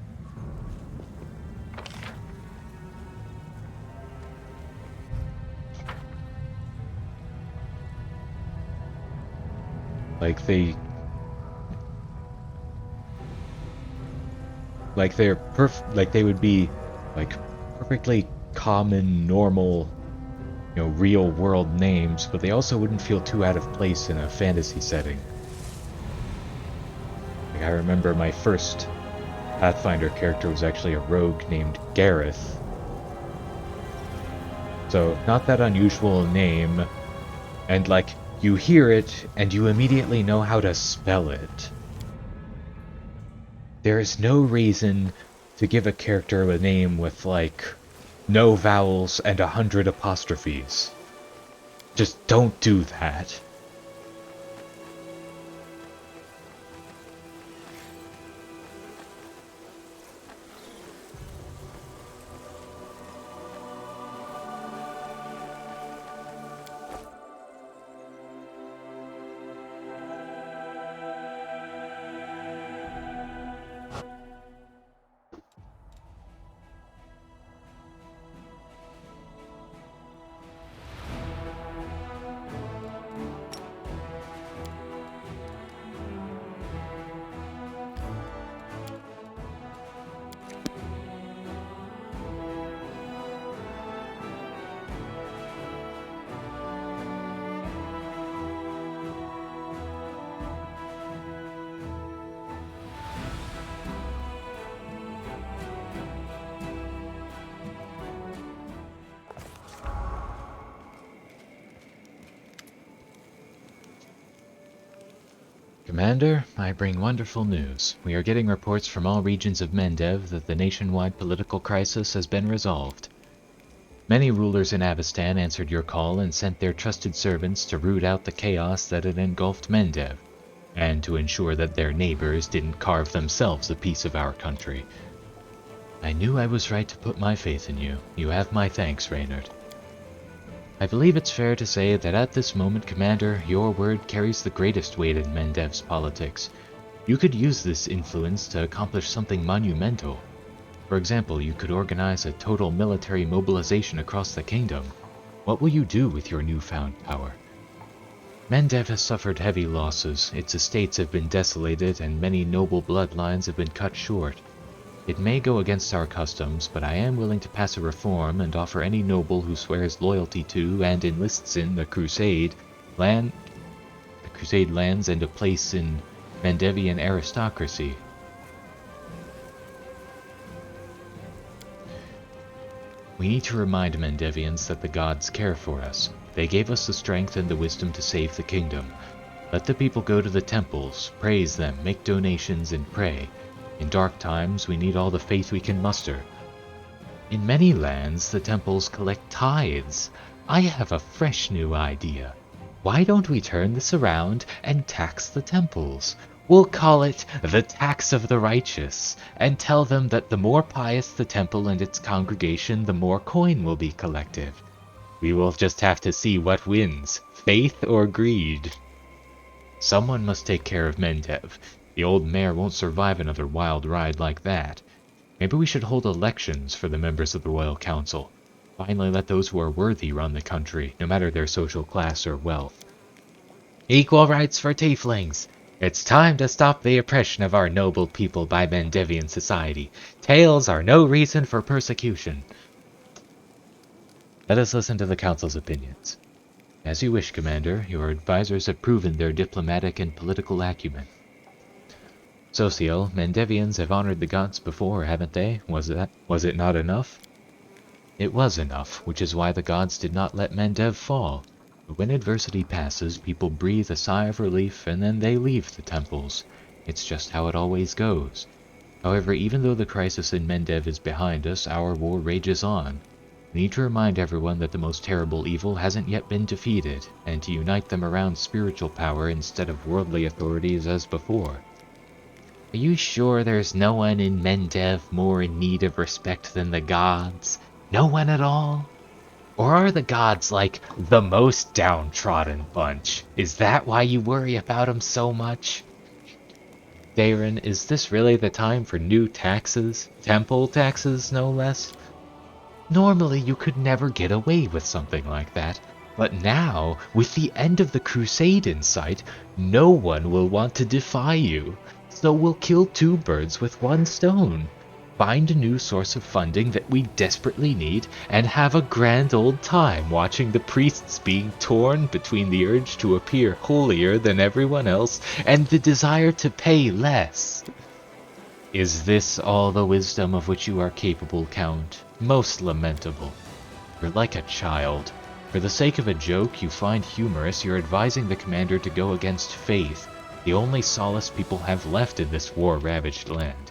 like they would be like perfectly common, normal, you know, real world names, but they also wouldn't feel too out of place in a fantasy setting. Like, I remember my first Pathfinder character was actually a rogue named Gareth. So, not that unusual a name, and like, you hear it, and you immediately know how to spell it. There is no reason to give a character a name with, like, no vowels and 100 apostrophes. Just don't do that. Commander, I bring wonderful news. We are getting reports from all regions of Mendev that the nationwide political crisis has been resolved. Many rulers in Avestan answered your call and sent their trusted servants to root out the chaos that had engulfed Mendev, and to ensure that their neighbors didn't carve themselves a piece of our country. I knew I was right to put my faith in you. You have my thanks, Reynard. I believe it's fair to say that at this moment, Commander, your word carries the greatest weight in Mendev's politics. You could use this influence to accomplish something monumental. For example, you could organize a total military mobilization across the kingdom. What will you do with your newfound power? Mendev has suffered heavy losses, its estates have been desolated, and many noble bloodlines have been cut short. It may go against our customs, but I am willing to pass a reform and offer any noble who swears loyalty to and enlists in the crusade lands and a place in Mendevian aristocracy. We need to remind Mendevians that the gods care for us. They gave us the strength and the wisdom to save the kingdom. Let the people go to the temples, praise them, make donations, and pray. In dark times, we need all the faith we can muster. In many lands, the temples collect tithes. I have a fresh new idea. Why don't we turn this around and tax the temples? We'll call it the tax of the righteous, and tell them that the more pious the temple and its congregation, the more coin will be collected. We will just have to see what wins, faith or greed. Someone must take care of Mendev. The old mayor won't survive another wild ride like that. Maybe we should hold elections for the members of the Royal Council. Finally let those who are worthy run the country, no matter their social class or wealth. Equal rights for tieflings! It's time to stop the oppression of our noble people by Mendevian society. Tales are no reason for persecution. Let us listen to the Council's opinions. As you wish, Commander, your advisors have proven their diplomatic and political acumen. Socio, Mendevians have honored the gods before, haven't they? Was it not enough? It was enough, which is why the gods did not let Mendev fall. But when adversity passes, people breathe a sigh of relief and then they leave the temples. It's just how it always goes. However, even though the crisis in Mendev is behind us, our war rages on. We need to remind everyone that the most terrible evil hasn't yet been defeated, and to unite them around spiritual power instead of worldly authorities as before. Are you sure there's no one in Mendev more in need of respect than the gods? No one at all? Or are the gods like the most downtrodden bunch? Is that why you worry about them so much? Darren, is this really the time for new taxes? Temple taxes, no less? Normally you could never get away with something like that. But now, with the end of the crusade in sight, no one will want to defy you. So we'll kill two birds with one stone. Find a new source of funding that we desperately need, and have a grand old time watching the priests being torn between the urge to appear holier than everyone else and the desire to pay less. Is this all the wisdom of which you are capable, Count? Most lamentable. You're like a child. For the sake of a joke you find humorous, you're advising the commander to go against faith, the only solace people have left in this war-ravaged land.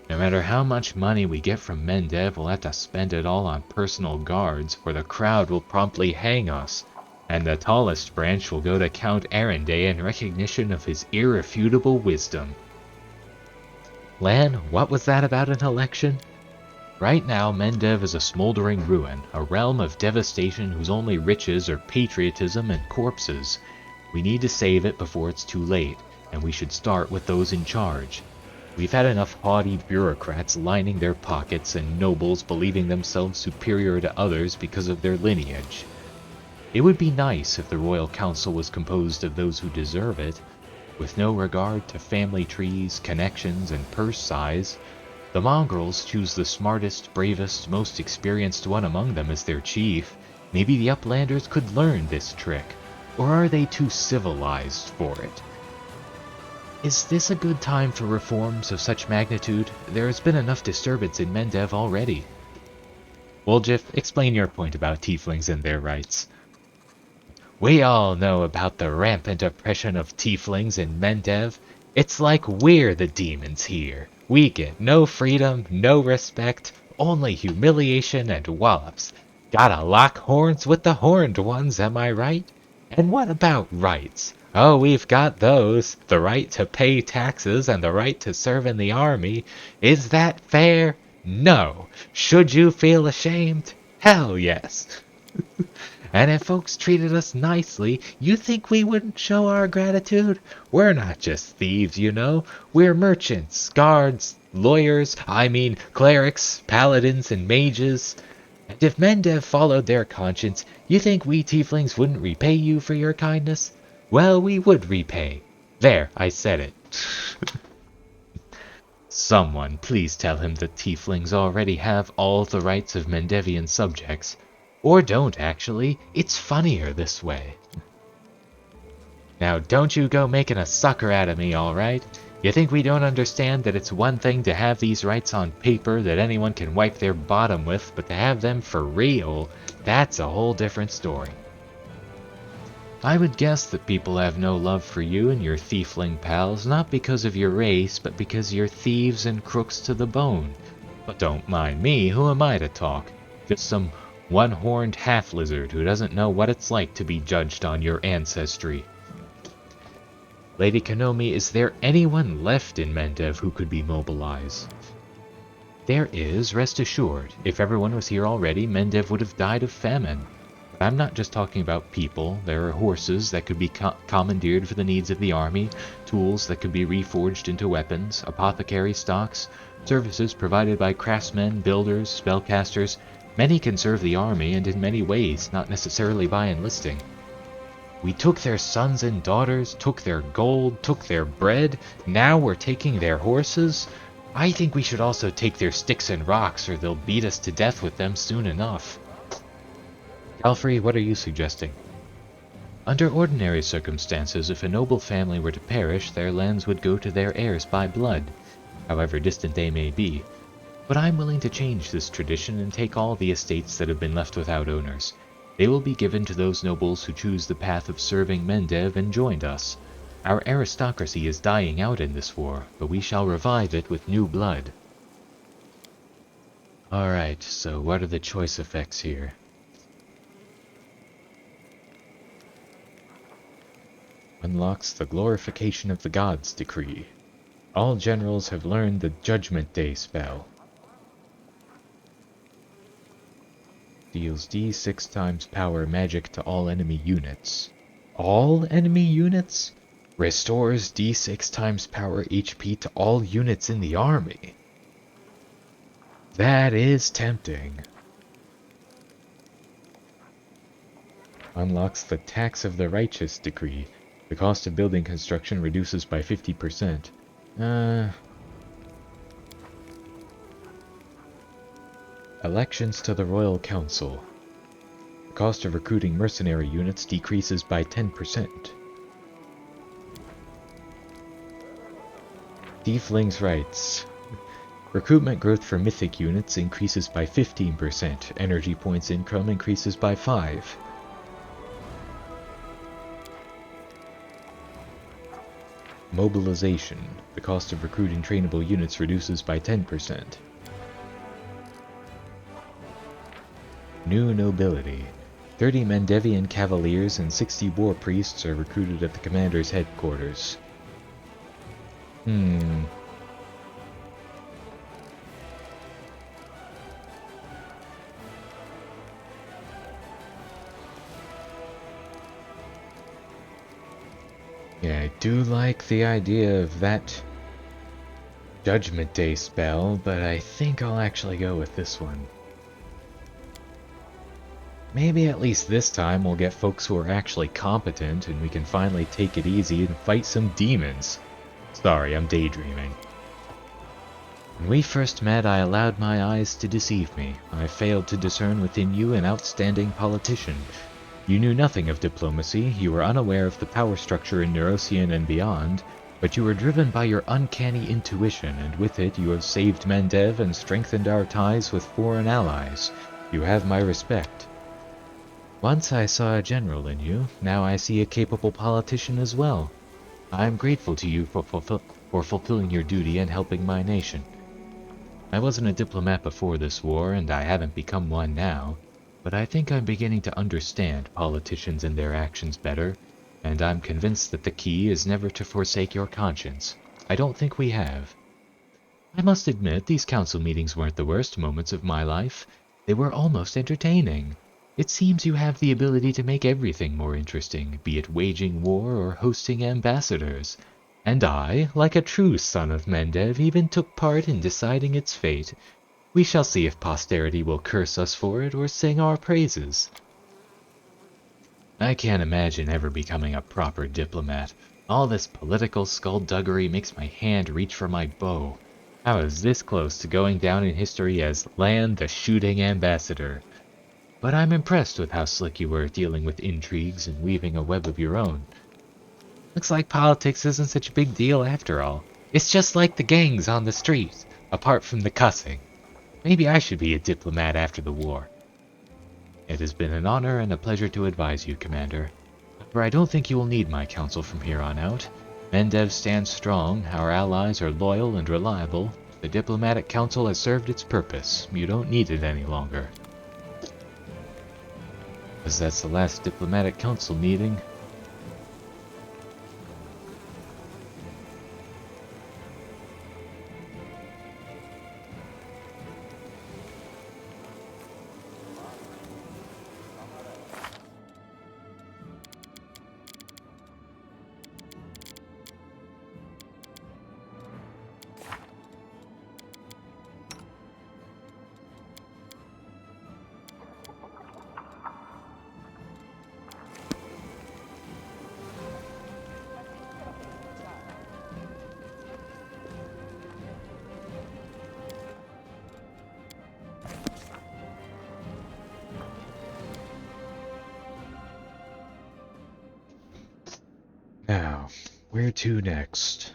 No matter how much money we get from Mendev, we'll have to spend it all on personal guards, or the crowd will promptly hang us, and the tallest branch will go to Count Arendae in recognition of his irrefutable wisdom. Lan, what was that about an election? Right now, Mendev is a smoldering ruin, a realm of devastation whose only riches are patriotism and corpses. We need to save it before it's too late, and we should start with those in charge. We've had enough haughty bureaucrats lining their pockets and nobles believing themselves superior to others because of their lineage. It would be nice if the Royal Council was composed of those who deserve it, with no regard to family trees, connections, and purse size. The mongrels choose the smartest, bravest, most experienced one among them as their chief. Maybe the Uplanders could learn this trick. Or are they too civilized for it? Is this a good time for reforms of such magnitude? There has been enough disturbance in Mendev already. Woljif, explain your point about tieflings and their rights. We all know about the rampant oppression of tieflings in Mendev. It's like we're the demons here. We get no freedom, no respect, only humiliation and wallops. Gotta lock horns with the horned ones, am I right? And what about rights? Oh, we've got those. The right to pay taxes and the right to serve in the army. Is that fair? No. Should you feel ashamed? Hell yes. And if folks treated us nicely, you think we wouldn't show our gratitude? We're not just thieves, you know. We're merchants, guards, lawyers, clerics, paladins, and mages. And if Mendev followed their conscience, you think we tieflings wouldn't repay you for your kindness? Well, we would repay. There, I said it. Someone please tell him that tieflings already have all the rights of Mendevian subjects. Or don't, actually. It's funnier this way. Now, don't you go making a sucker out of me, alright? You think we don't understand that it's one thing to have these rights on paper that anyone can wipe their bottom with, but to have them for real, that's a whole different story. I would guess that people have no love for you and your thiefling pals, not because of your race, but because you're thieves and crooks to the bone. But don't mind me, who am I to talk? Just some one-horned half-lizard who doesn't know what it's like to be judged on your ancestry. Lady Kanomi, is there anyone left in Mendev who could be mobilized? There is, rest assured. If everyone was here already, Mendev would have died of famine. But I'm not just talking about people. There are horses that could be commandeered for the needs of the army, tools that could be reforged into weapons, apothecary stocks, services provided by craftsmen, builders, spellcasters. Many can serve the army, and in many ways, not necessarily by enlisting. We took their sons and daughters, took their gold, took their bread, now we're taking their horses? I think we should also take their sticks and rocks, or they'll beat us to death with them soon enough. Alfrey, what are you suggesting? Under ordinary circumstances, if a noble family were to perish, their lands would go to their heirs by blood, however distant they may be. But I'm willing to change this tradition and take all the estates that have been left without owners. They will be given to those nobles who choose the path of serving Mendev and joined us. Our aristocracy is dying out in this war, but we shall revive it with new blood. Alright, so what are the choice effects here? Unlocks the Glorification of the Gods decree. All generals have learned the Judgment Day spell. Deals D6 times power magic to all enemy units. All enemy units? Restores D6 times power HP to all units in the army. That is tempting. Unlocks the Tax of the Righteous decree. The cost of building construction reduces by 50%. Elections to the Royal Council. The cost of recruiting mercenary units decreases by 10%. Tieflings' rights. Recruitment growth for mythic units increases by 15%. Energy points income increases by 5. Mobilization. The cost of recruiting trainable units reduces by 10%. New nobility. 30 Mendevian cavaliers and 60 war priests are recruited at the commander's headquarters. Yeah, I do like the idea of that Judgment Day spell, but I think I'll actually go with this one. Maybe at least this time we'll get folks who are actually competent and we can finally take it easy and fight some demons. Sorry, I'm daydreaming. When we first met, I allowed my eyes to deceive me. I failed to discern within you an outstanding politician. You knew nothing of diplomacy, you were unaware of the power structure in Neurosian and beyond, but you were driven by your uncanny intuition, and with it you have saved Mendev and strengthened our ties with foreign allies. You have my respect. Once I saw a general in you, now I see a capable politician as well. I am grateful to you for fulfilling your duty and helping my nation. I wasn't a diplomat before this war, and I haven't become one now, but I think I'm beginning to understand politicians and their actions better, and I'm convinced that the key is never to forsake your conscience. I don't think we have. I must admit, these council meetings weren't the worst moments of my life. They were almost entertaining. It seems you have the ability to make everything more interesting, be it waging war or hosting ambassadors. And I, like a true son of Mendev, even took part in deciding its fate. We shall see if posterity will curse us for it or sing our praises. I can't imagine ever becoming a proper diplomat. All this political skullduggery makes my hand reach for my bow. I was this close to going down in history as Land the Shooting Ambassador. But I'm impressed with how slick you were at dealing with intrigues and weaving a web of your own. Looks like politics isn't such a big deal after all. It's just like the gangs on the street, apart from the cussing. Maybe I should be a diplomat after the war. It has been an honor and a pleasure to advise you, Commander. However, I don't think you will need my counsel from here on out. Mendev stands strong, our allies are loyal and reliable. The diplomatic council has served its purpose. You don't need it any longer. Because that's the last diplomatic council meeting. Now, where to next?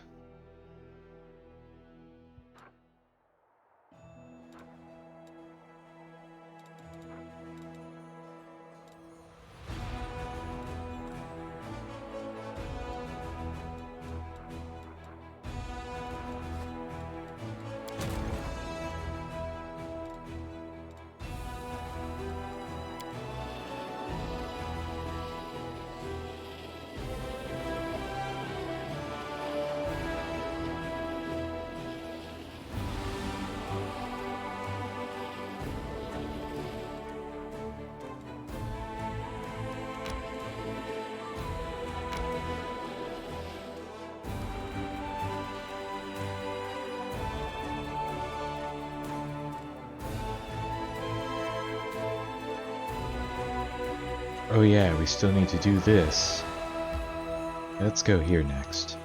Oh yeah, we still need to do this. Let's go here next.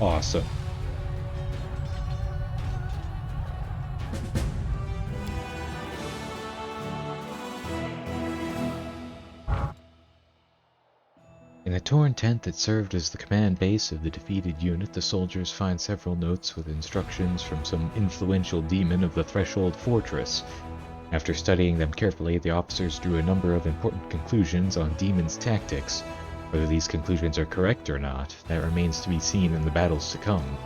Awesome. In the torn tent that served as the command base of the defeated unit, the soldiers find several notes with instructions from some influential demon of the Threshold Fortress. After studying them carefully, the officers drew a number of important conclusions on Demon's tactics. Whether these conclusions are correct or not, that remains to be seen in the battles to come.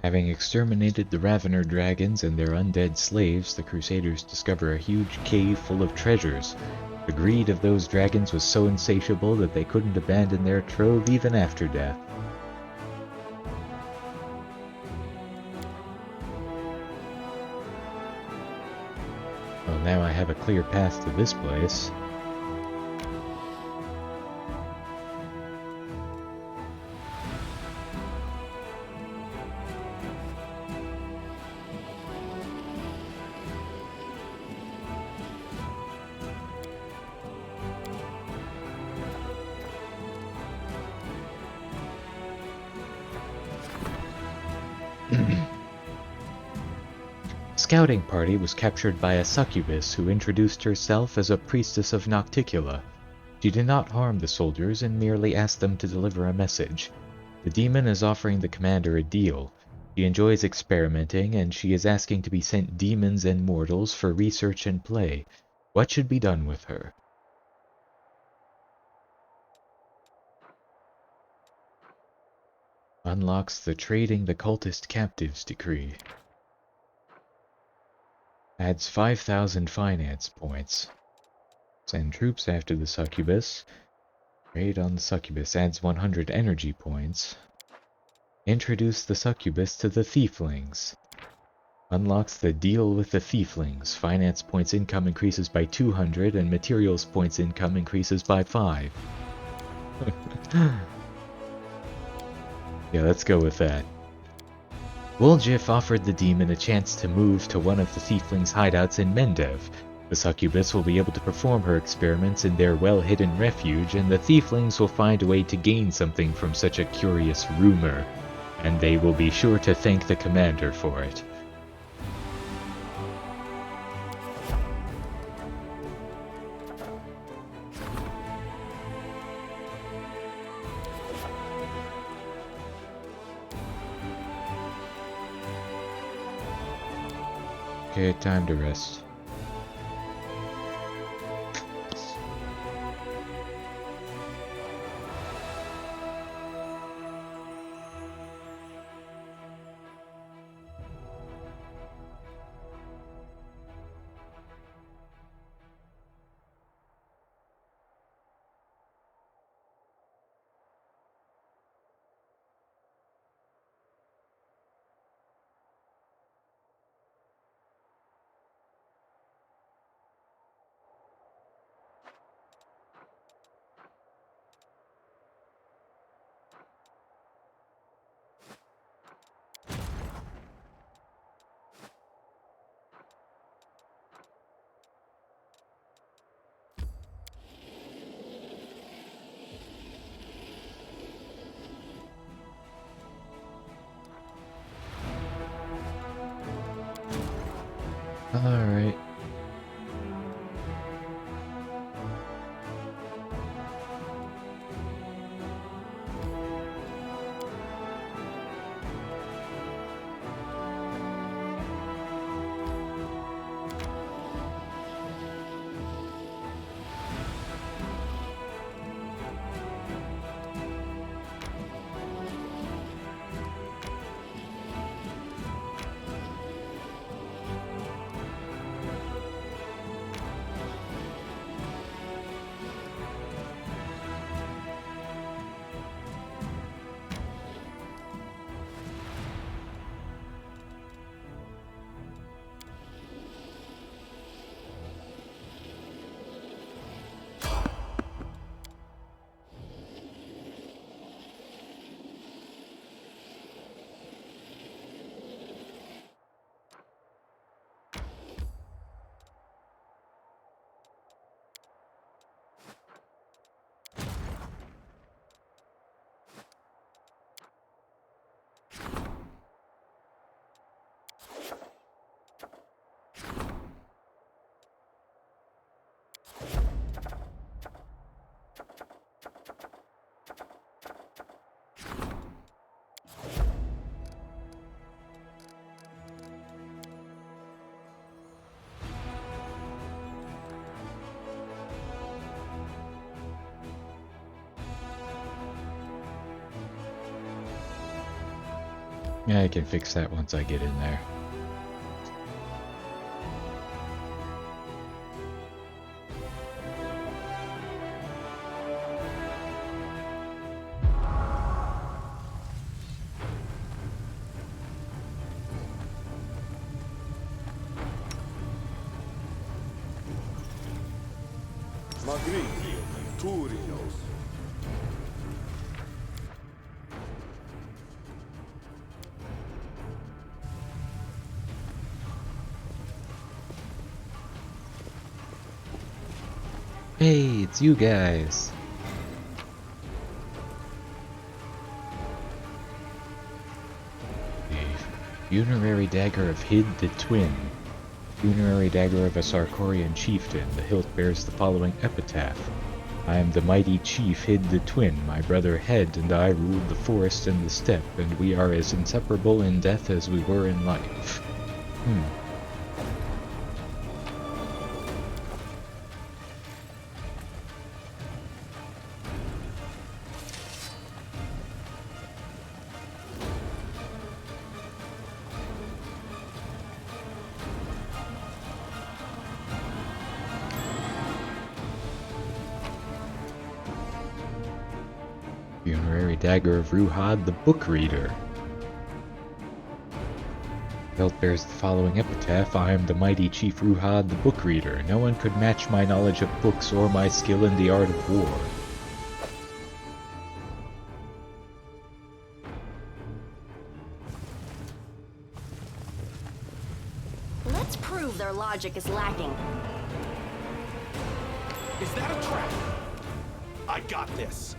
Having exterminated the Ravener dragons and their undead slaves, the Crusaders discover a huge cave full of treasures. The greed of those dragons was so insatiable that they couldn't abandon their trove even after death. Well, now I have a clear path to this place. scouting party was captured by a succubus who introduced herself as a priestess of Nocticula. She did not harm the soldiers and merely asked them to deliver a message. The demon is offering the commander a deal. She enjoys experimenting, and she is asking to be sent demons and mortals for research and play. What should be done with her? Unlocks the Trading the Cultist Captives decree. Adds 5,000 finance points. Send troops after the succubus. Raid on the succubus adds 100 energy points. Introduce the succubus to the thieflings. Unlocks the Deal with the Thieflings. Finance points income increases by 200 and materials points income increases by 5. Yeah, let's go with that. Woljif offered the demon a chance to move to one of the Thieflings' hideouts in Mendev. The succubus will be able to perform her experiments in their well-hidden refuge, and the Thieflings will find a way to gain something from such a curious rumor, and they will be sure to thank the commander for it. Okay, time to rest. Alright. Yeah, I can fix that once I get in there. Magritte, Turios. Hey, it's you guys. The funerary dagger of Hid the Twin. Funerary dagger of a Sarkorian chieftain. The hilt bears the following epitaph. I am the mighty chief hid the twin, my brother Head and I ruled the forest and the steppe, and we are as inseparable in death as we were in life. Funerary dagger of Ruhad the book reader. Hilt bears the following epitaph. I am the mighty chief Ruhad the book reader. No one could match my knowledge of books or my skill in the art of war. Let's prove their logic is lacking. Is that a trap? I got this.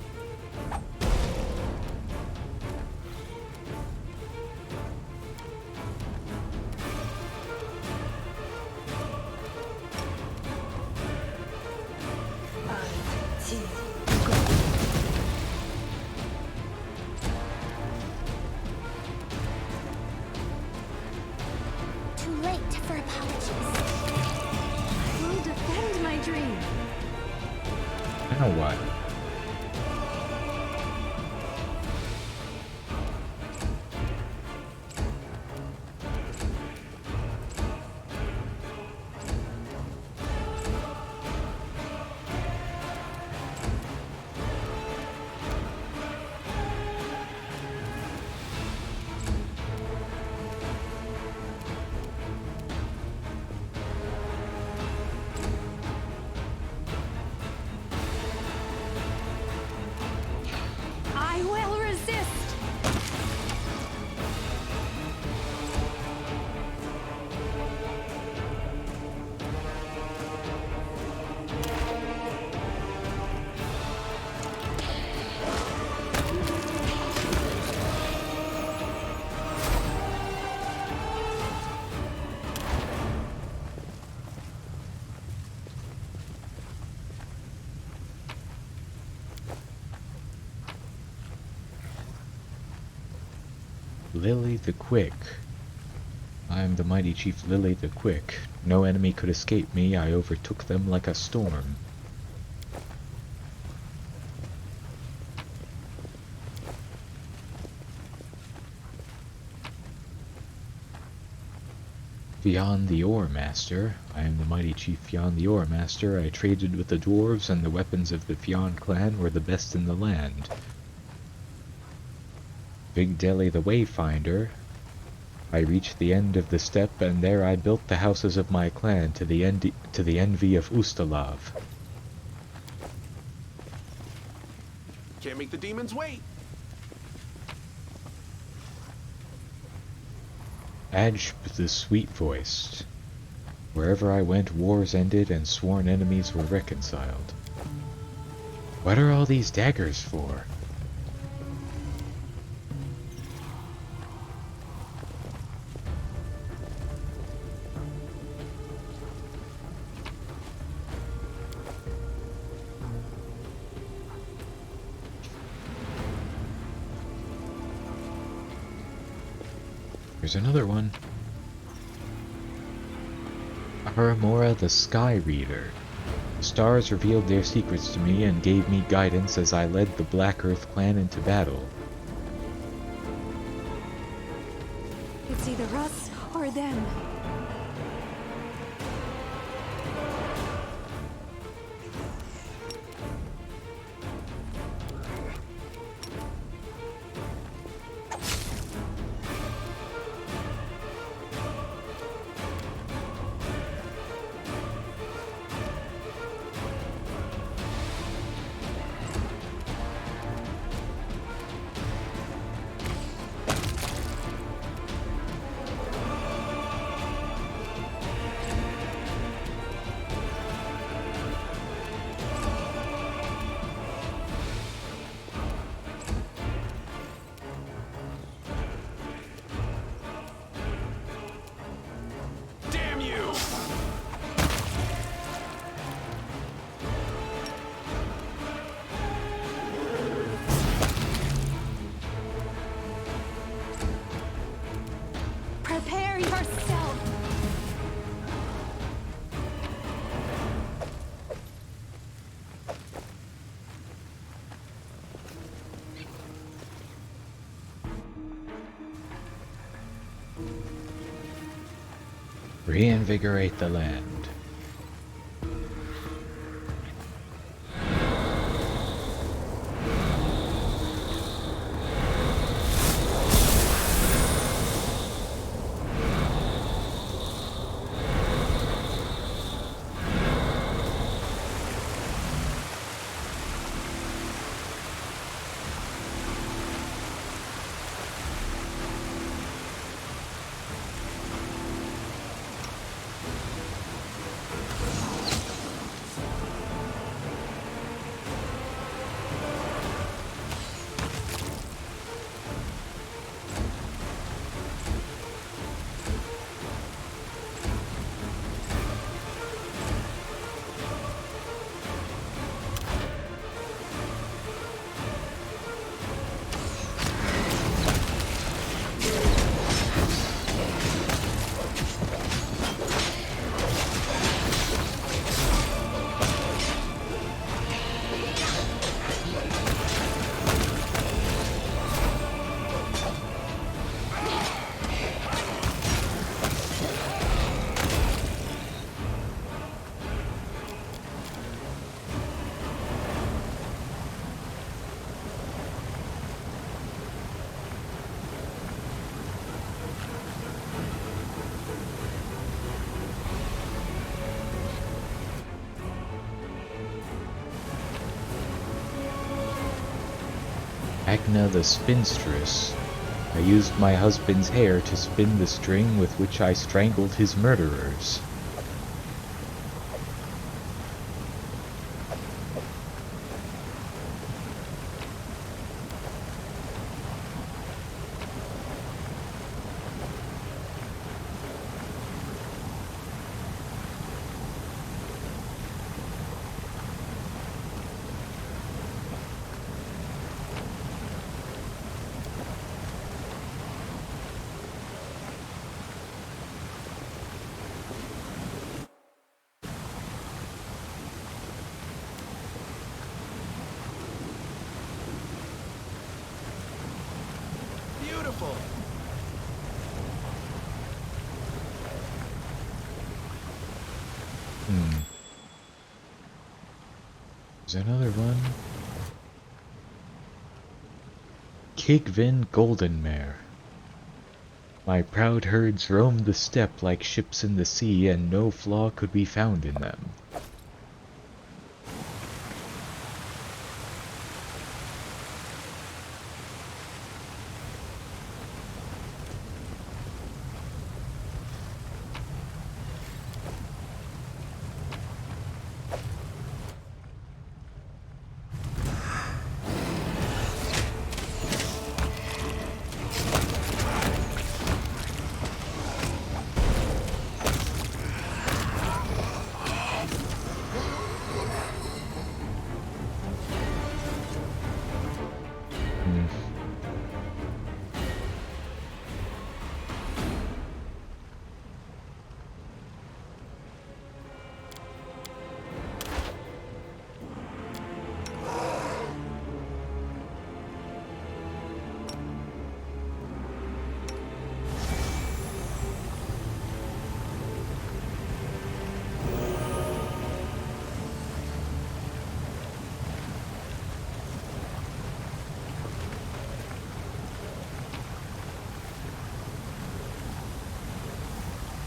Too late for apologies. I will defend my dream. Now what? I will resist. Lily the Quick. I am the mighty chief Lily the Quick. No enemy could escape me. I overtook them like a storm. Fionn the Ore Master. I am the mighty chief Fionn the Ore Master. I traded with the dwarves, and the weapons of the Fionn clan were the best in the land. Big Deli the Wayfinder. I reached the end of the steppe, and there I built the houses of my clan to the envy of Ustalav. Can't make the demons wait. Adj the Sweet-Voiced. Wherever I went, wars ended and sworn enemies were reconciled. What are all these daggers for? Here's another one. Aramora the Sky Reader. The stars revealed their secrets to me and gave me guidance as I led the Black Earth clan into battle. It's either us or them. reinvigorate the land. Agna the spinstress. I used my husband's hair to spin the string with which I strangled his murderers. Beautiful. There's another one. Kigvin Goldenmare. My proud herds roamed the steppe like ships in the sea, and no flaw could be found in them.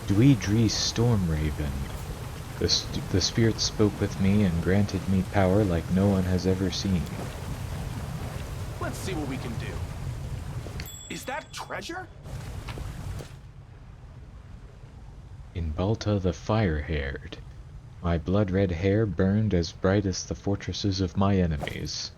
Dweedri Stormraven. The spirit spoke with me and granted me power like no one has ever seen. Let's see what we can do. Is that treasure? In Balta the Fire-Haired. My blood-red hair burned as bright as the fortresses of my enemies.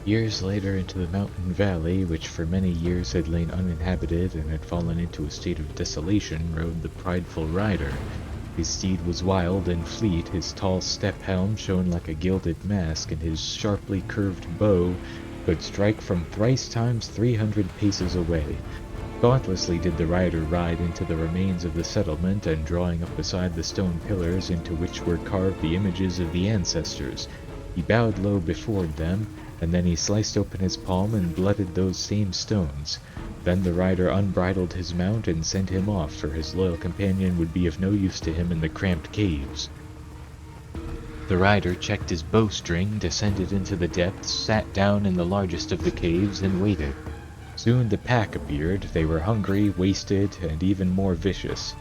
Years later, into the mountain valley, which for many years had lain uninhabited and had fallen into a state of desolation, rode the prideful rider. His steed was wild and fleet, his tall step-helm shone like a gilded mask, and his sharply curved bow could strike from thrice times 300 paces away. Dauntlessly did the rider ride into the remains of the settlement, and drawing up beside the stone pillars into which were carved the images of the ancestors, he bowed low before them, and then he sliced open his palm and blooded those same stones. Then the rider unbridled his mount and sent him off, for his loyal companion would be of no use to him in the cramped caves. The rider checked his bowstring, descended into the depths, sat down in the largest of the caves, and waited. Soon the pack appeared. They were hungry, wasted, and even more vicious.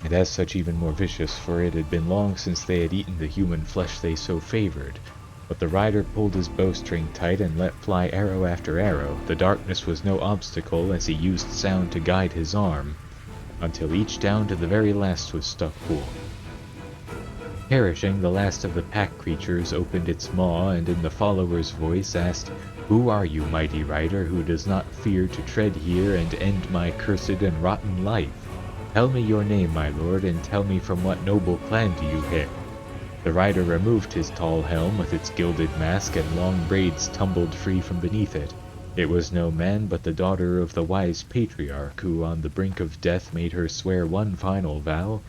And as such even more vicious, for it had been long since they had eaten the human flesh they so favored. But the rider pulled his bowstring tight and let fly arrow after arrow. The darkness was no obstacle, as he used sound to guide his arm, until each down to the very last was stuck full. Perishing, the last of the pack creatures opened its maw, and in the follower's voice asked, "Who are you, mighty rider, who does not fear to tread here and end my cursed and rotten life? Tell me your name, my lord, and tell me from what noble clan do you hail?" The rider removed his tall helm with its gilded mask, and long braids tumbled free from beneath it. It was no man, but the daughter of the wise patriarch, who on the brink of death made her swear one final vow,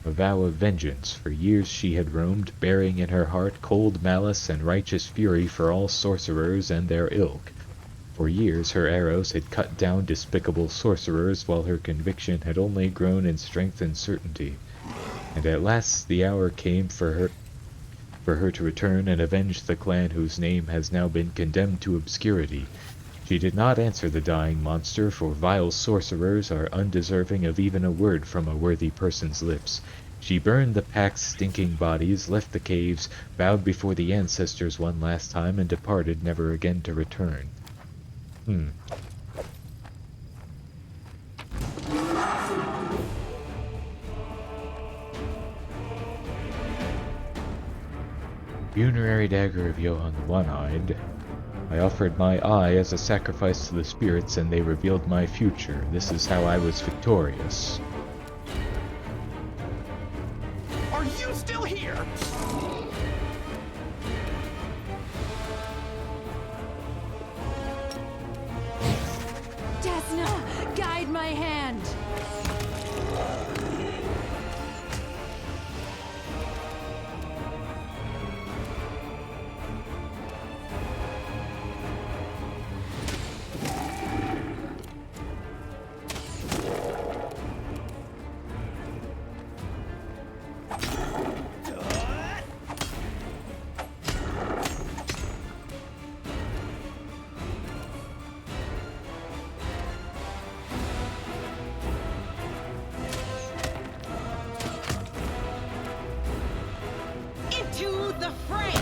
a vow of vengeance. For years she had roamed, bearing in her heart cold malice and righteous fury for all sorcerers and their ilk. For years her arrows had cut down despicable sorcerers, while her conviction had only grown in strength and certainty. And at last the hour came for her to return and avenge the clan whose name has now been condemned to obscurity. She did not answer the dying monster, for vile sorcerers are undeserving of even a word from a worthy person's lips. She burned the pack's stinking bodies, left the caves, bowed before the ancestors one last time, and departed, never again to return. Funerary dagger of Johann the One-Eyed. I offered my eye as a sacrifice to the spirits, and they revealed my future. This is how I was victorious. Are you still here? Desna, guide my hand. Into the fray!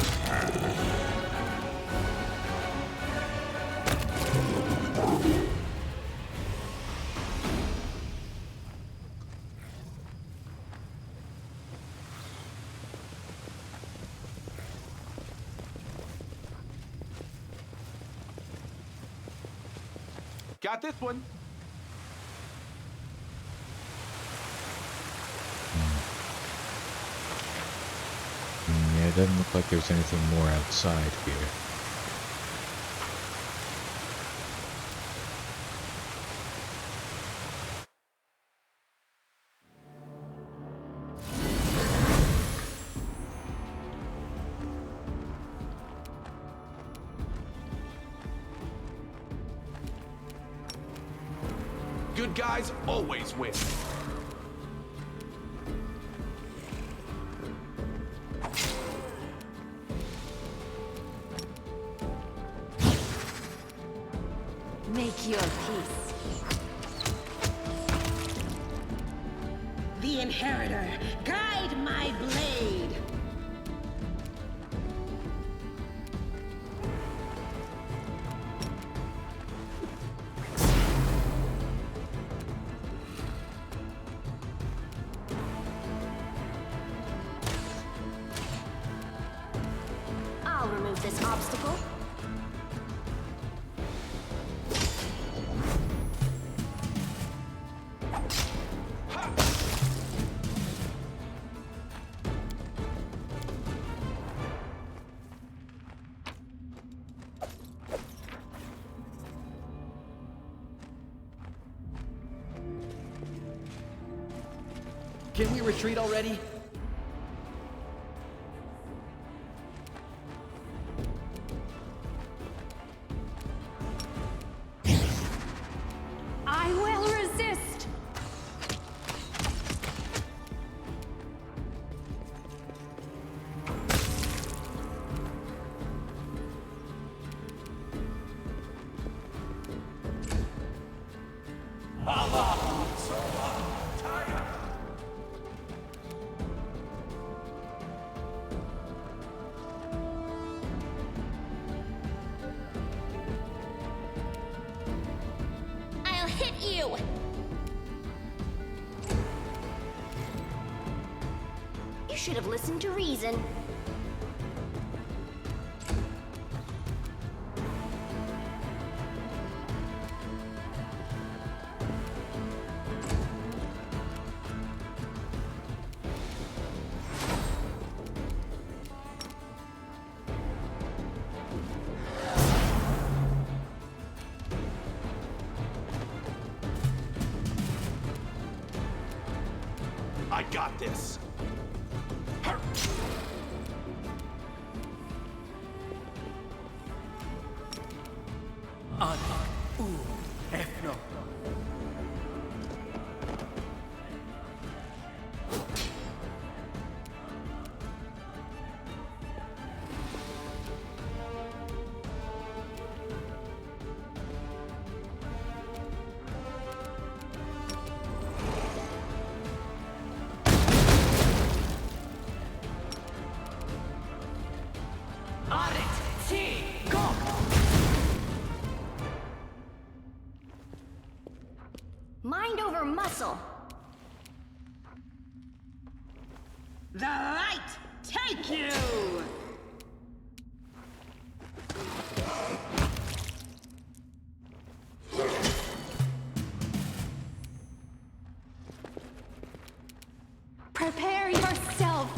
Got this one. Yeah, it doesn't look like there's anything more outside here. Good guys always win. Make your peace. The Inheritor, guide my blade! I'll remove this obstacle. Can we retreat already? I will resist! I'll hit you! You should have listened to reason. I got this. Mind over muscle. The light take you! Prepare yourself!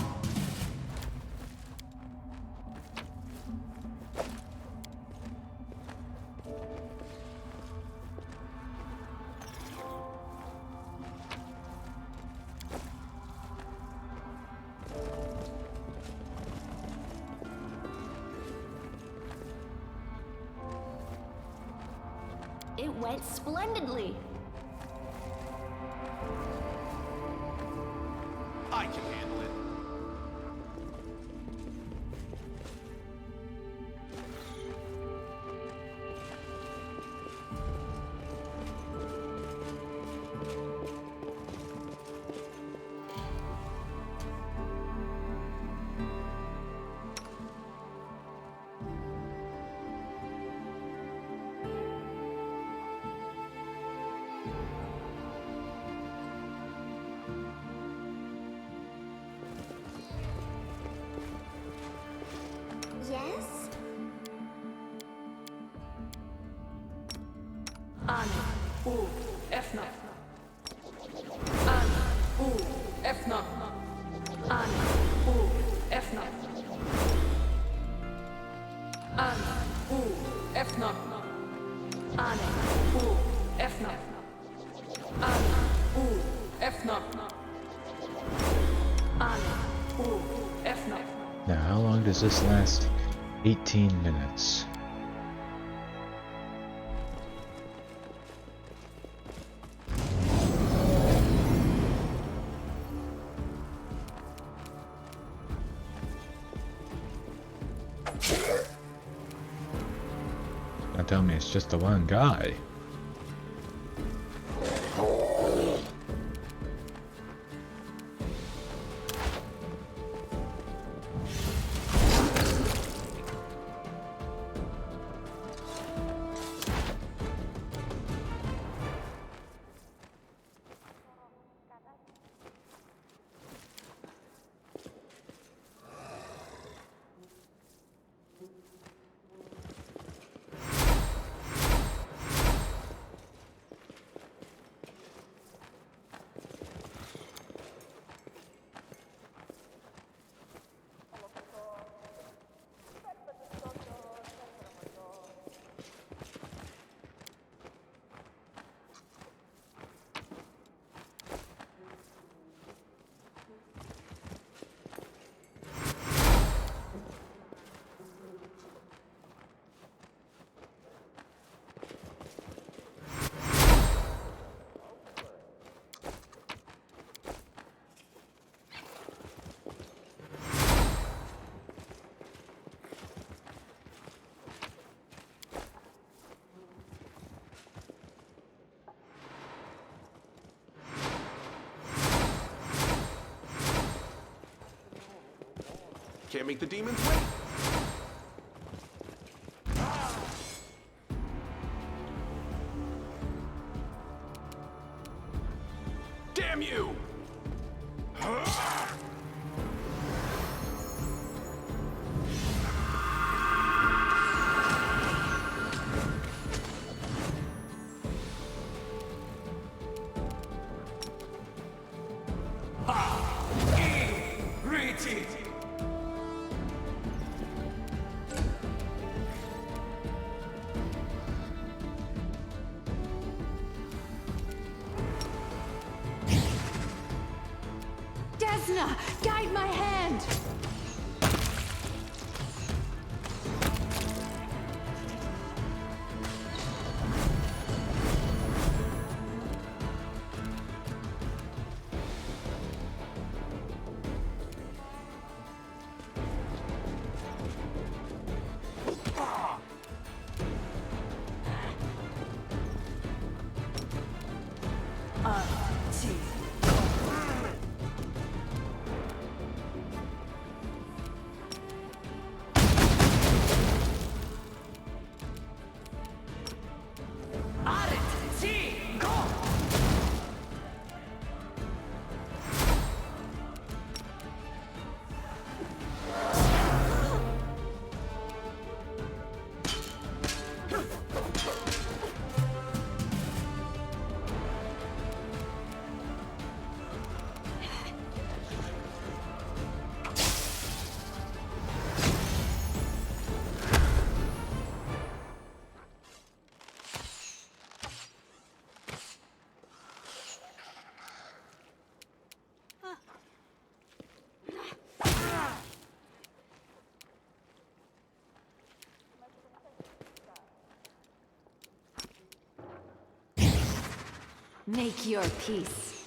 It went splendidly. I can handle it. Yes? An, U, Efna. An, U, Efna. An, U, Efna. An, U, Efna. An, U, Efna. An, U, Efna. An, U, Efna. Now, how long does this last? 18 minutes. Now tell me it's just the one guy. Can't make the demons wait. Damn you! Desna, guide my hand! Make your peace.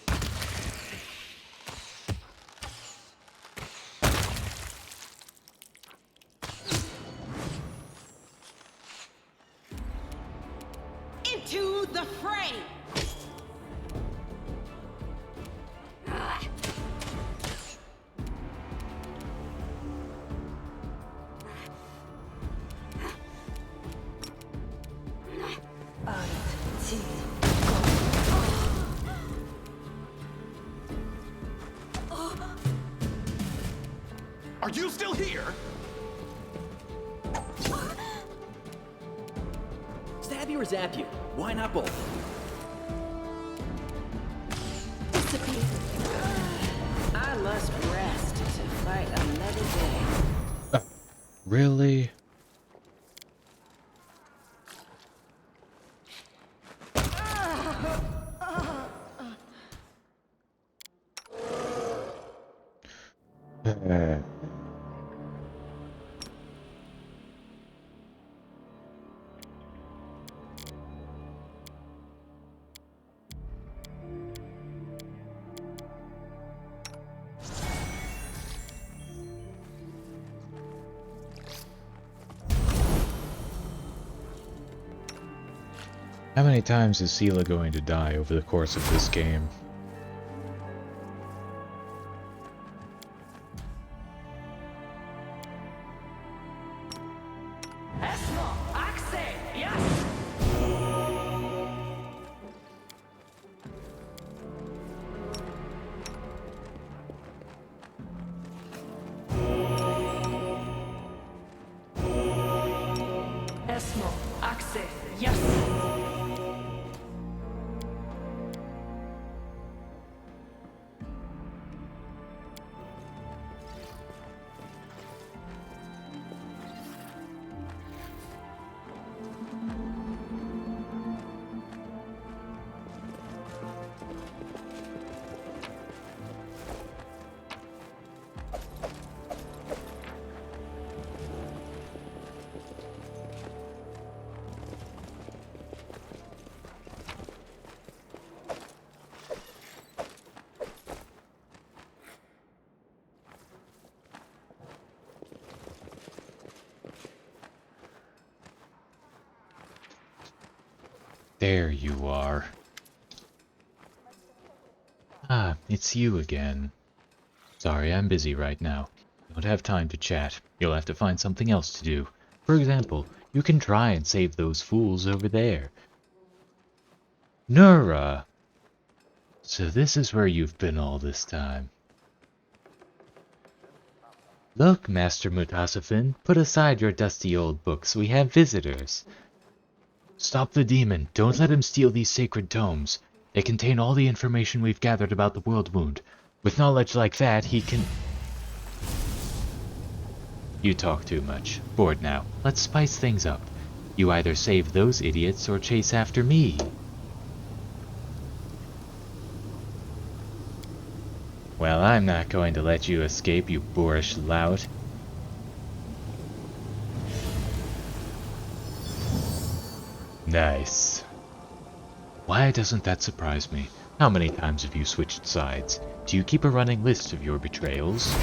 Into the fray! Are you still here? Stab you or zap you? Why not both? Dissipate. I must rest to fight another day. Really? How many times is Sela going to die over the course of this game? There you are. Ah, it's you again. Sorry, I'm busy right now. Don't have time to chat. You'll have to find something else to do. For example, you can try and save those fools over there. Nura! So this is where you've been all this time. Look, Master Mutasafin, put aside your dusty old books. We have visitors. Stop the demon. Don't let him steal these sacred tomes. They contain all the information we've gathered about the world wound. With knowledge like that, he can... You talk too much. Bored now. Let's spice things up. You either save those idiots or chase after me. Well, I'm not going to let you escape, you boorish lout. Nice. Why doesn't that surprise me? How many times have you switched sides? Do you keep a running list of your betrayals?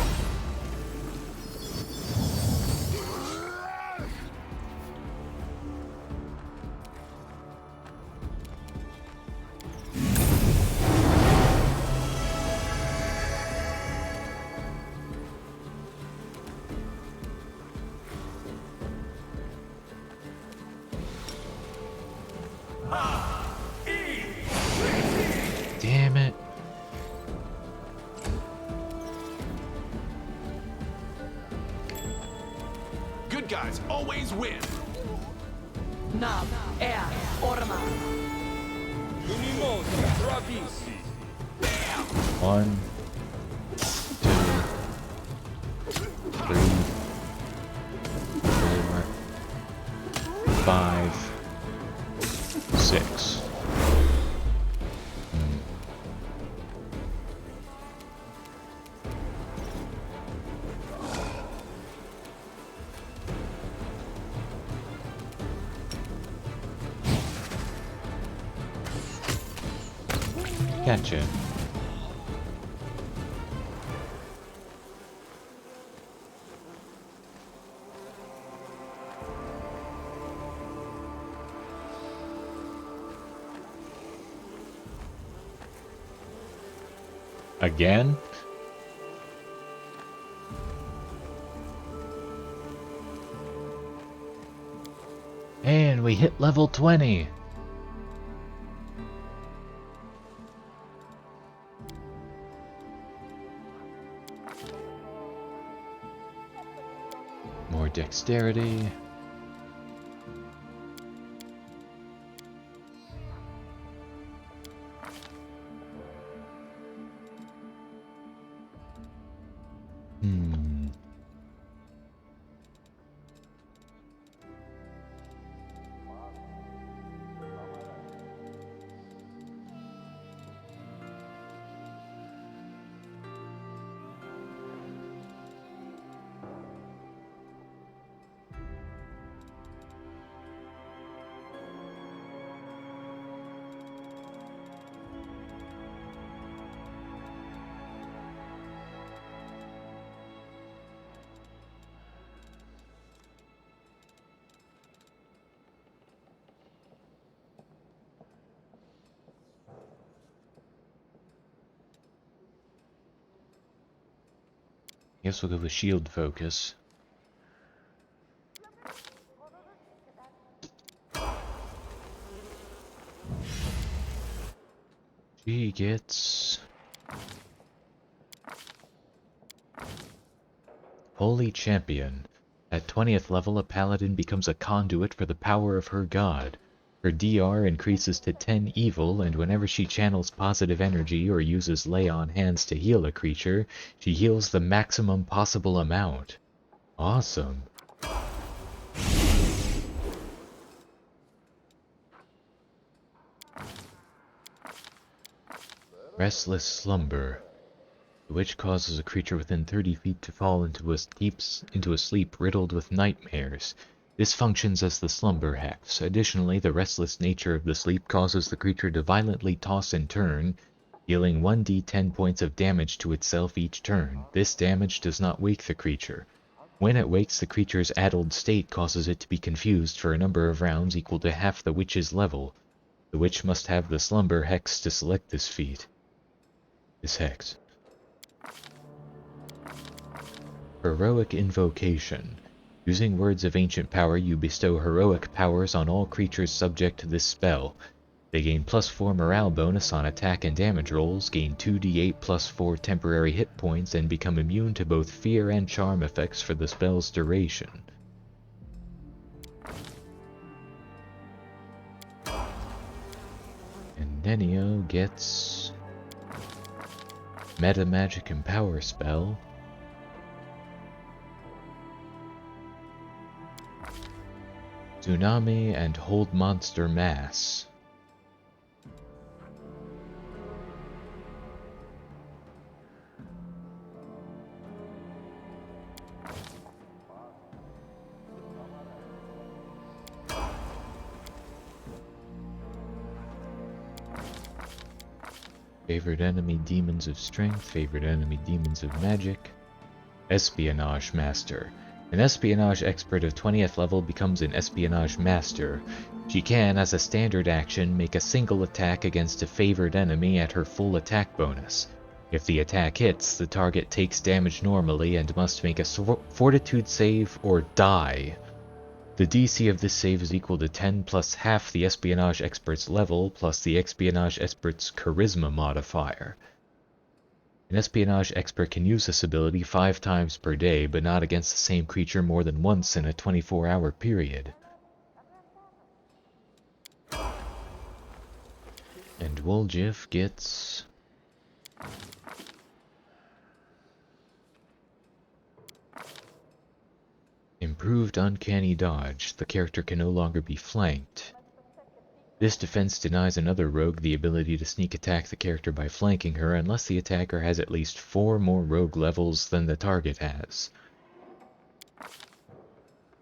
Damn it. Good guys always win. Nam, Ea, Orma. 1, 2, 3, 4, 5, 6. Gotcha. Again? And we hit level 20. More dexterity. Guess we'll go with shield focus. She gets Holy Champion. At 20th level, a paladin becomes a conduit for the power of her god. Her DR increases to 10 evil, and whenever she channels positive energy or uses lay on hands to heal a creature, she heals the maximum possible amount. Awesome. Restless Slumber. The witch causes a creature within 30 feet to fall into a sleep riddled with nightmares. This functions as the slumber hex. Additionally, the restless nature of the sleep causes the creature to violently toss and turn, dealing 1d10 points of damage to itself each turn. This damage does not wake the creature. When it wakes, the creature's addled state causes it to be confused for a number of rounds equal to half the witch's level. The witch must have the slumber hex to select this feat. This hex. Heroic Invocation. Using words of ancient power, you bestow heroic powers on all creatures subject to this spell. They gain +4 morale bonus on attack and damage rolls, gain 2d8 +4 temporary hit points, and become immune to both fear and charm effects for the spell's duration. And Nenio gets Meta Magic and Power Spell. Tsunami and Hold Monster Mass. Favorite enemy Demons of Strength, favorite enemy Demons of Magic. Espionage Master. An espionage expert of 20th level becomes an espionage master. She can, as a standard action, make a single attack against a favored enemy at her full attack bonus. If the attack hits, the target takes damage normally and must make a fortitude save or die. The DC of this save is equal to 10 plus half the espionage expert's level plus the espionage expert's charisma modifier. An espionage expert can use this ability 5 times per day, but not against the same creature more than once in a 24-hour period. And Woljif gets Improved Uncanny Dodge. The character can no longer be flanked. This defense denies another rogue the ability to sneak attack the character by flanking her unless the attacker has at least 4 more rogue levels than the target has.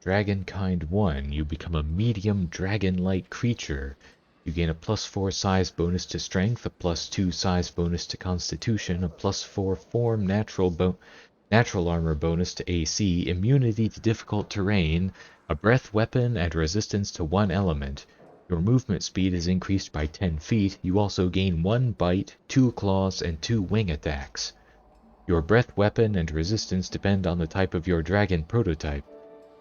Dragonkind 1. You become a medium dragon-like creature. You gain a +4 size bonus to strength, a +2 size bonus to constitution, a +4 form natural armor bonus to AC, immunity to difficult terrain, a breath weapon, and resistance to 1 element. Your movement speed is increased by 10 feet. You also gain 1 bite, 2 claws, and 2 wing attacks. Your breath weapon and resistance depend on the type of your dragon prototype.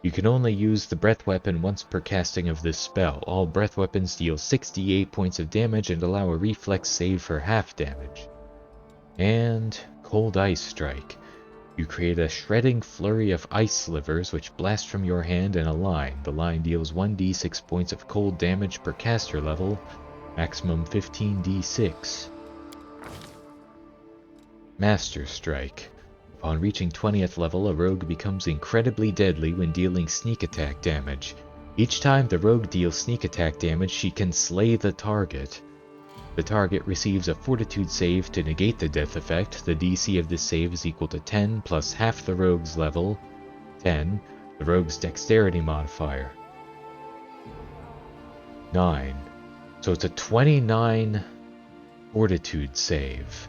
You can only use the breath weapon once per casting of this spell. All breath weapons deal 68 points of damage and allow a reflex save for half damage. And Cold Ice Strike. You create a shredding flurry of ice slivers which blast from your hand in a line. The line deals 1d6 points of cold damage per caster level, maximum 15d6. Master Strike. Upon reaching 20th level, a rogue becomes incredibly deadly when dealing sneak attack damage. Each time the rogue deals sneak attack damage, she can slay the target. The target receives a fortitude save to negate the death effect. The DC of this save is equal to 10 plus half the rogue's level, 10, the rogue's dexterity modifier, 9. So it's a 29 fortitude save.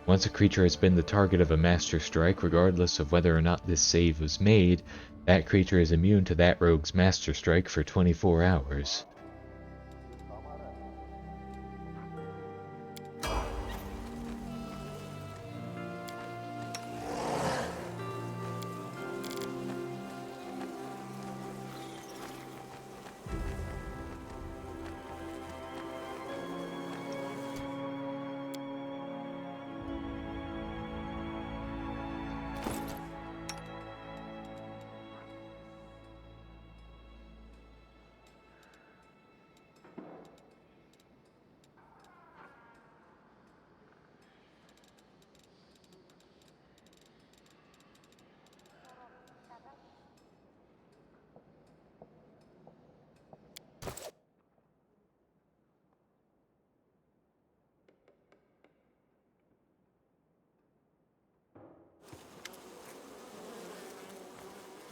Once a creature has been the target of a Master Strike, regardless of whether or not this save was made, that creature is immune to that rogue's Master Strike for 24 hours.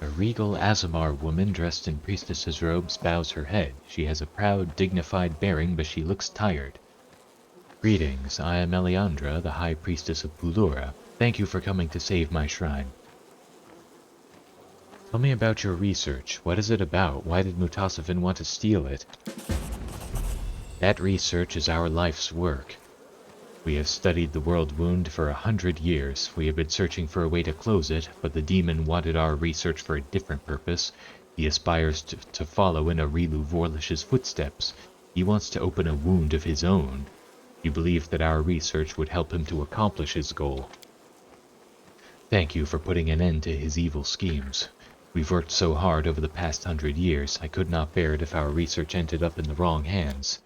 A regal Azamar woman dressed in priestess's robes bows her head. She has a proud, dignified bearing, but she looks tired. Greetings, I am Eliandra, the High Priestess of Pulura. Thank you for coming to save my shrine. Tell me about your research. What is it about? Why did Mutasafin want to steal it? That research is our life's work. We have studied the world wound for 100 years. We have been searching for a way to close it, but the demon wanted our research for a different purpose. He aspires to follow in Arueshalae Vorlish's footsteps. He wants to open a wound of his own. You believe that our research would help him to accomplish his goal. Thank you for putting an end to his evil schemes. We've worked so hard over the past 100 years, I could not bear it if our research ended up in the wrong hands.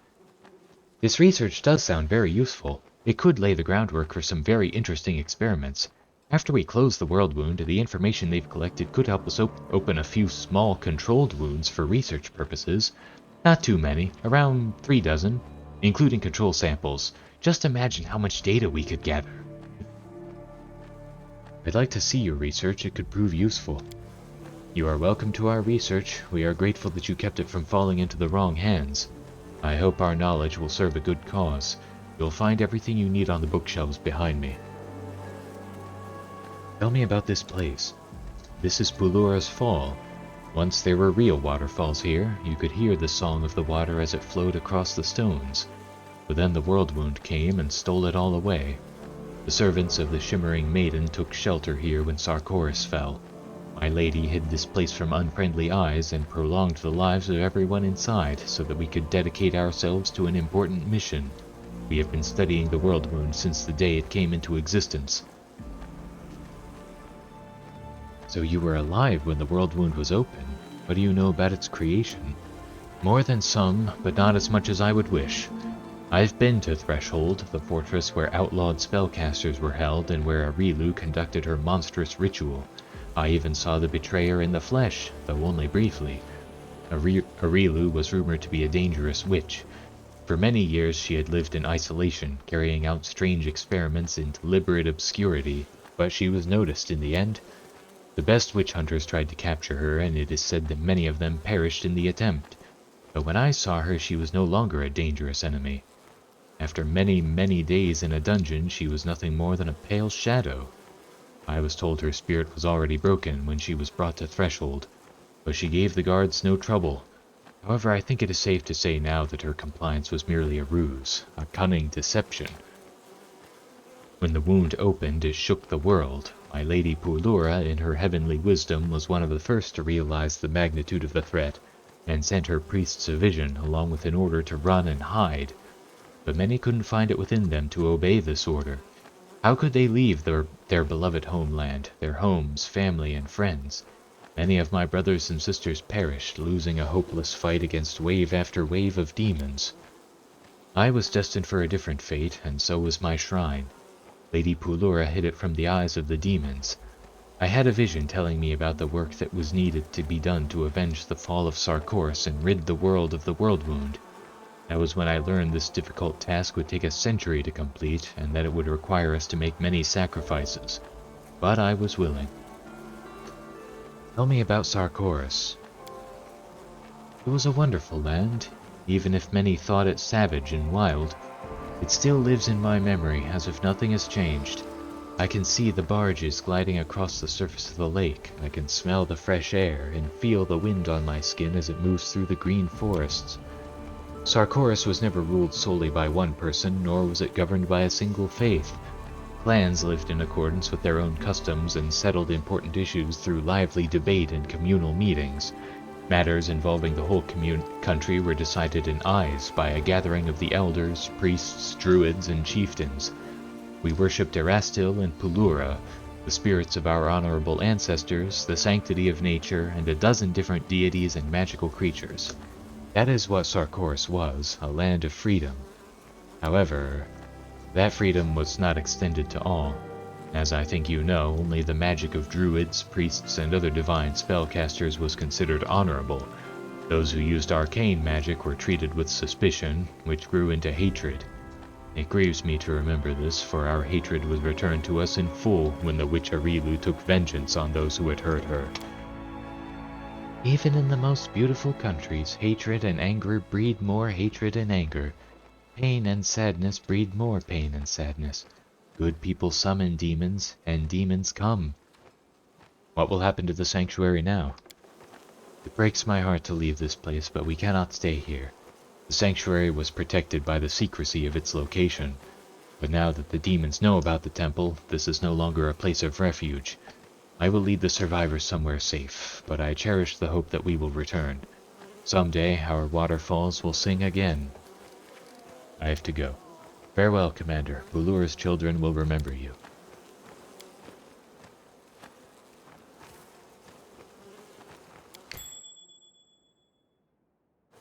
This research does sound very useful. It could lay the groundwork for some very interesting experiments. After we close the world wound, the information they've collected could help us open a few small controlled wounds for research purposes. Not too many, around 3 dozen, including control samples. Just imagine how much data we could gather. I'd like to see your research. It could prove useful. You are welcome to our research. We are grateful that you kept it from falling into the wrong hands. I hope our knowledge will serve a good cause. You'll find everything you need on the bookshelves behind me. Tell me about this place. This is Pulura's Fall. Once there were real waterfalls here. You could hear the song of the water as it flowed across the stones. But then the world wound came and stole it all away. The servants of the Shimmering Maiden took shelter here when Sarkoris fell. My lady hid this place from unfriendly eyes and prolonged the lives of everyone inside so that we could dedicate ourselves to an important mission. We have been studying the world wound since the day it came into existence. So you were alive when the world wound was open. What do you know about its creation? More than some, but not as much as I would wish. I've been to Threshold, the fortress where outlawed spellcasters were held and where Arueshalae conducted her monstrous ritual. I even saw the betrayer in the flesh, though only briefly. Arueshalae was rumored to be a dangerous witch. For many years she had lived in isolation, carrying out strange experiments in deliberate obscurity, but she was noticed in the end. The best witch hunters tried to capture her, and it is said that many of them perished in the attempt. But when I saw her, she was no longer a dangerous enemy. After many, many days in a dungeon, she was nothing more than a pale shadow. I was told her spirit was already broken when she was brought to Threshold, but she gave the guards no trouble. However, I think it is safe to say now that her compliance was merely a ruse, a cunning deception. When the wound opened, it shook the world. My lady Pulura, in her heavenly wisdom, was one of the first to realize the magnitude of the threat, and sent her priests a vision, along with an order to run and hide. But many couldn't find it within them to obey this order. How could they leave their beloved homeland, their homes, family, and friends? Many of my brothers and sisters perished, losing a hopeless fight against wave after wave of demons. I was destined for a different fate, and so was my shrine. Lady Pulura hid it from the eyes of the demons. I had a vision telling me about the work that was needed to be done to avenge the fall of Sarkoris and rid the world of the world wound. That was when I learned this difficult task would take a century to complete, and that it would require us to make many sacrifices. But I was willing. Tell me about Sarkoris. It was a wonderful land, even if many thought it savage and wild. It still lives in my memory, as if nothing has changed. I can see the barges gliding across the surface of the lake. I can smell the fresh air and feel the wind on my skin as it moves through the green forests. Sarkoris was never ruled solely by one person, nor was it governed by a single faith. Clans lived in accordance with their own customs and settled important issues through lively debate and communal meetings. Matters involving the whole country were decided in Eyes by a gathering of the elders, priests, druids, and chieftains. We worshipped Erastil and Pulura, the spirits of our honorable ancestors, the sanctity of nature, and a dozen different deities and magical creatures. That is what Sarkoris was, a land of freedom. However, that freedom was not extended to all. As I think you know, only the magic of druids, priests, and other divine spellcasters was considered honorable. Those who used arcane magic were treated with suspicion, which grew into hatred. It grieves me to remember this, for our hatred was returned to us in full when the witch Arueshalae took vengeance on those who had hurt her. Even in the most beautiful countries, hatred and anger breed more hatred and anger. Pain and sadness breed more pain and sadness. Good people summon demons, and demons come. What will happen to the sanctuary now? It breaks my heart to leave this place, but we cannot stay here. The sanctuary was protected by the secrecy of its location. But now that the demons know about the temple, this is no longer a place of refuge. I will lead the survivors somewhere safe, but I cherish the hope that we will return. Someday our waterfalls will sing again. I have to go. Farewell, Commander. Bulur's children will remember you.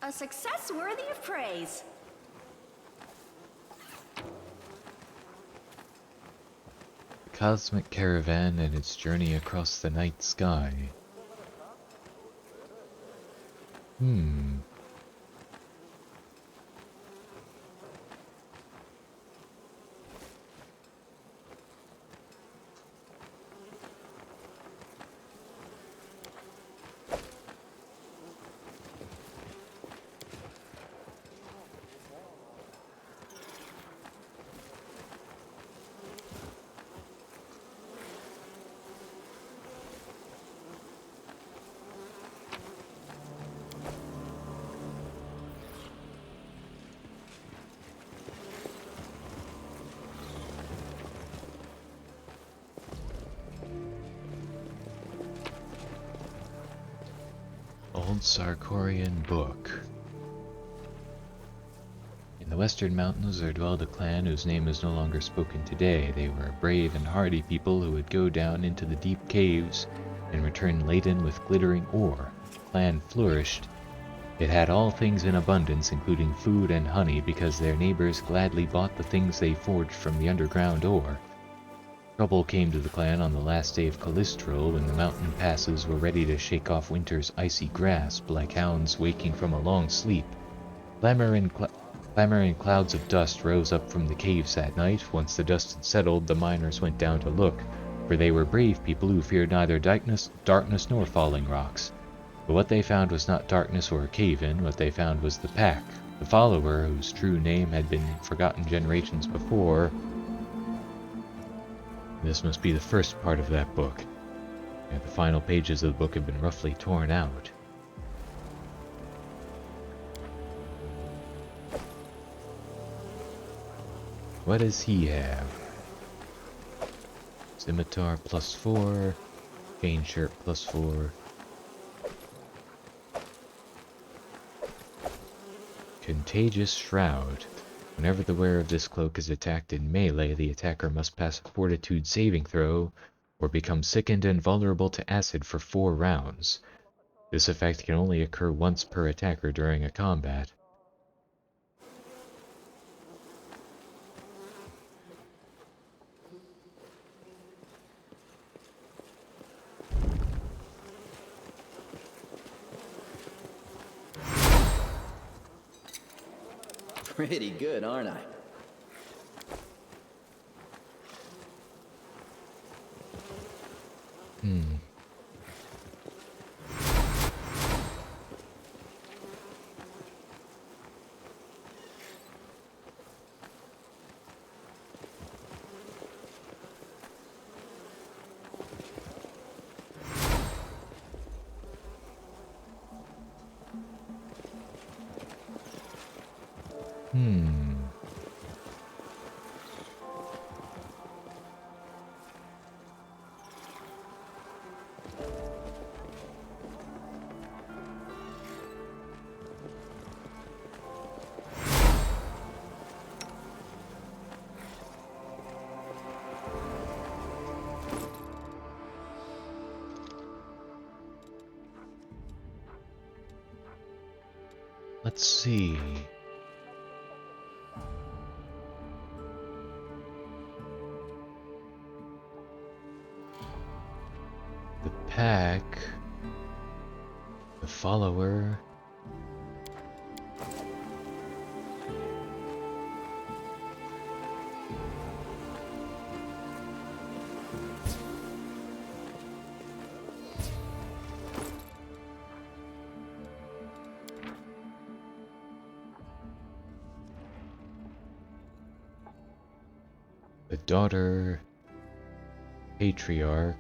A success worthy of praise. The cosmic caravan and its journey across the night sky. Old Sarkorian Book. In the western mountains there dwelled a clan whose name is no longer spoken today. They were a brave and hardy people who would go down into the deep caves and return laden with glittering ore. The clan flourished. It had all things in abundance, including food and honey, because their neighbors gladly bought the things they forged from the underground ore. Trouble came to the clan on the last day of Callistrol, when the mountain passes were ready to shake off winter's icy grasp like hounds waking from a long sleep. Clamoring clouds of dust rose up from the caves that night. Once the dust had settled, the miners went down to look, for they were brave people who feared neither darkness nor falling rocks. But what they found was not darkness or a cave-in. What they found was the pack, the follower whose true name had been forgotten generations before. This must be the first part of that book. And the final pages of the book have been roughly torn out. What does he have? Scimitar +4, chain shirt +4. Contagious Shroud. Whenever the wearer of this cloak is attacked in melee, the attacker must pass a fortitude saving throw, or become sickened and vulnerable to acid for 4 rounds. This effect can only occur once per attacker during a combat. Pretty good, aren't I? Let's see. The pack, the follower, the daughter, patriarch,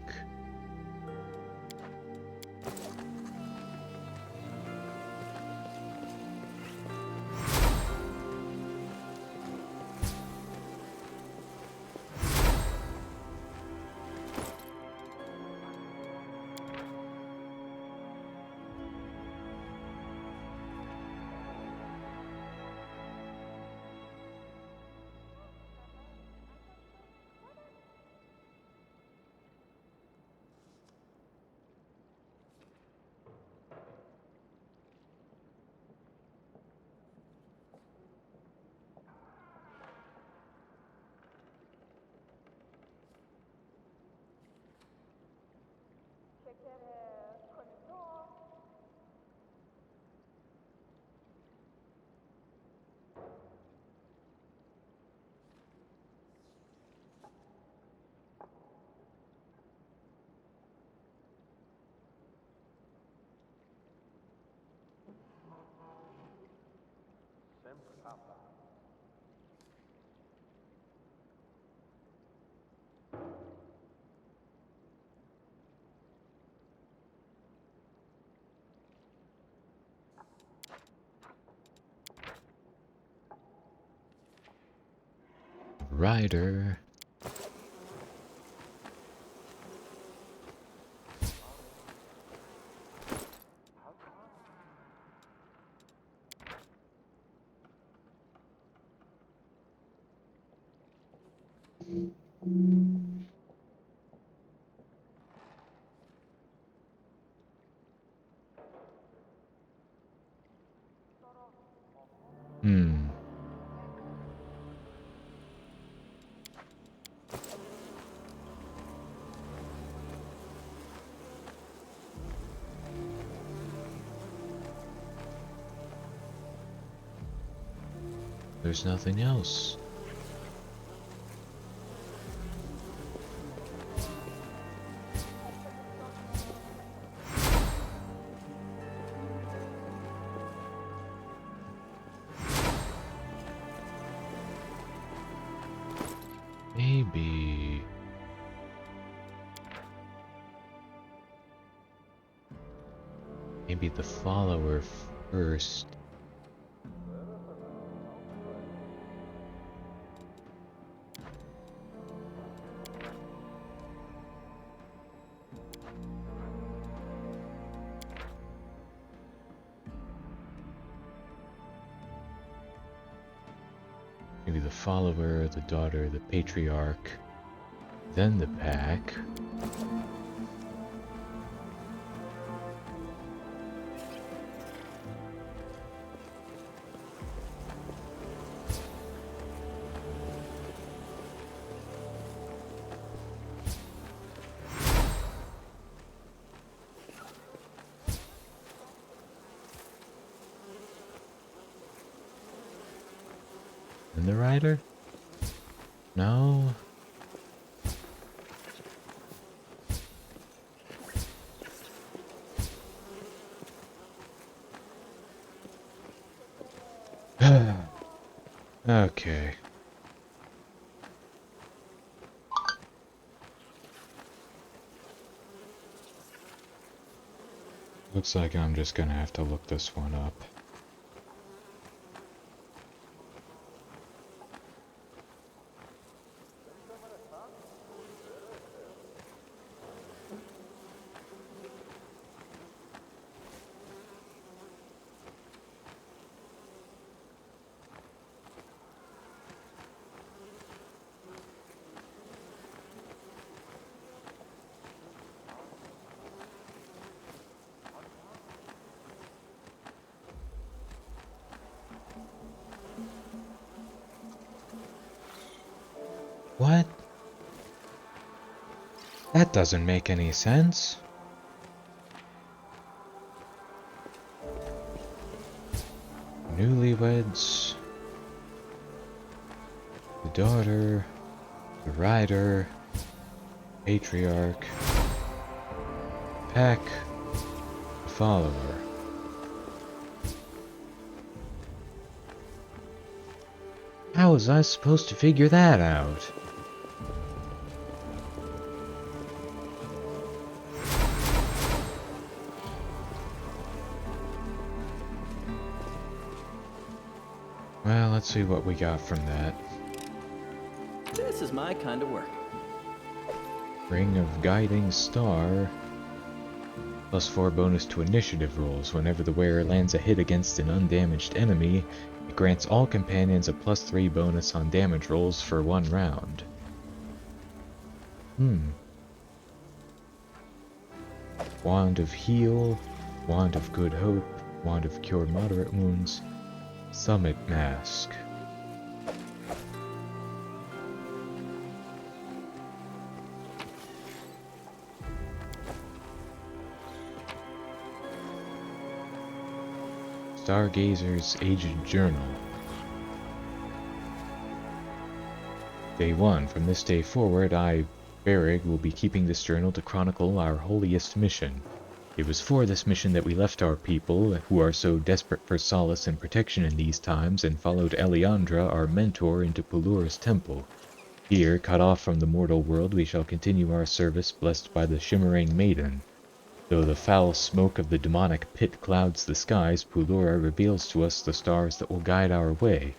Rider. Hmm. There's nothing else. Maybe. Maybe the follower first. Maybe the follower, the daughter, the patriarch, then the pack. And the rider? No. Okay. Looks like I'm just gonna have to look this one up. What? That doesn't make any sense. Newlyweds, the daughter, the rider, patriarch, pack, the follower. How was I supposed to figure that out? Well, let's see what we got from that. This is my kind of work. Ring of Guiding Star. +4 bonus to initiative rolls. Whenever the wearer lands a hit against an undamaged enemy, it grants all companions a +3 bonus on damage rolls for 1 round. Wand of Heal, Wand of Good Hope, Wand of Cure Moderate Wounds, Summit Mask. Stargazers Aged Journal. Day 1. From this day forward, I, Berrig, will be keeping this journal to chronicle our holiest mission. It was for this mission that we left our people, who are so desperate for solace and protection in these times, and followed Eliandra, our mentor, into Pelura's temple. Here, cut off from the mortal world, we shall continue our service, blessed by the shimmering maiden. Though the foul smoke of the demonic pit clouds the skies, Pelura reveals to us the stars that will guide our way.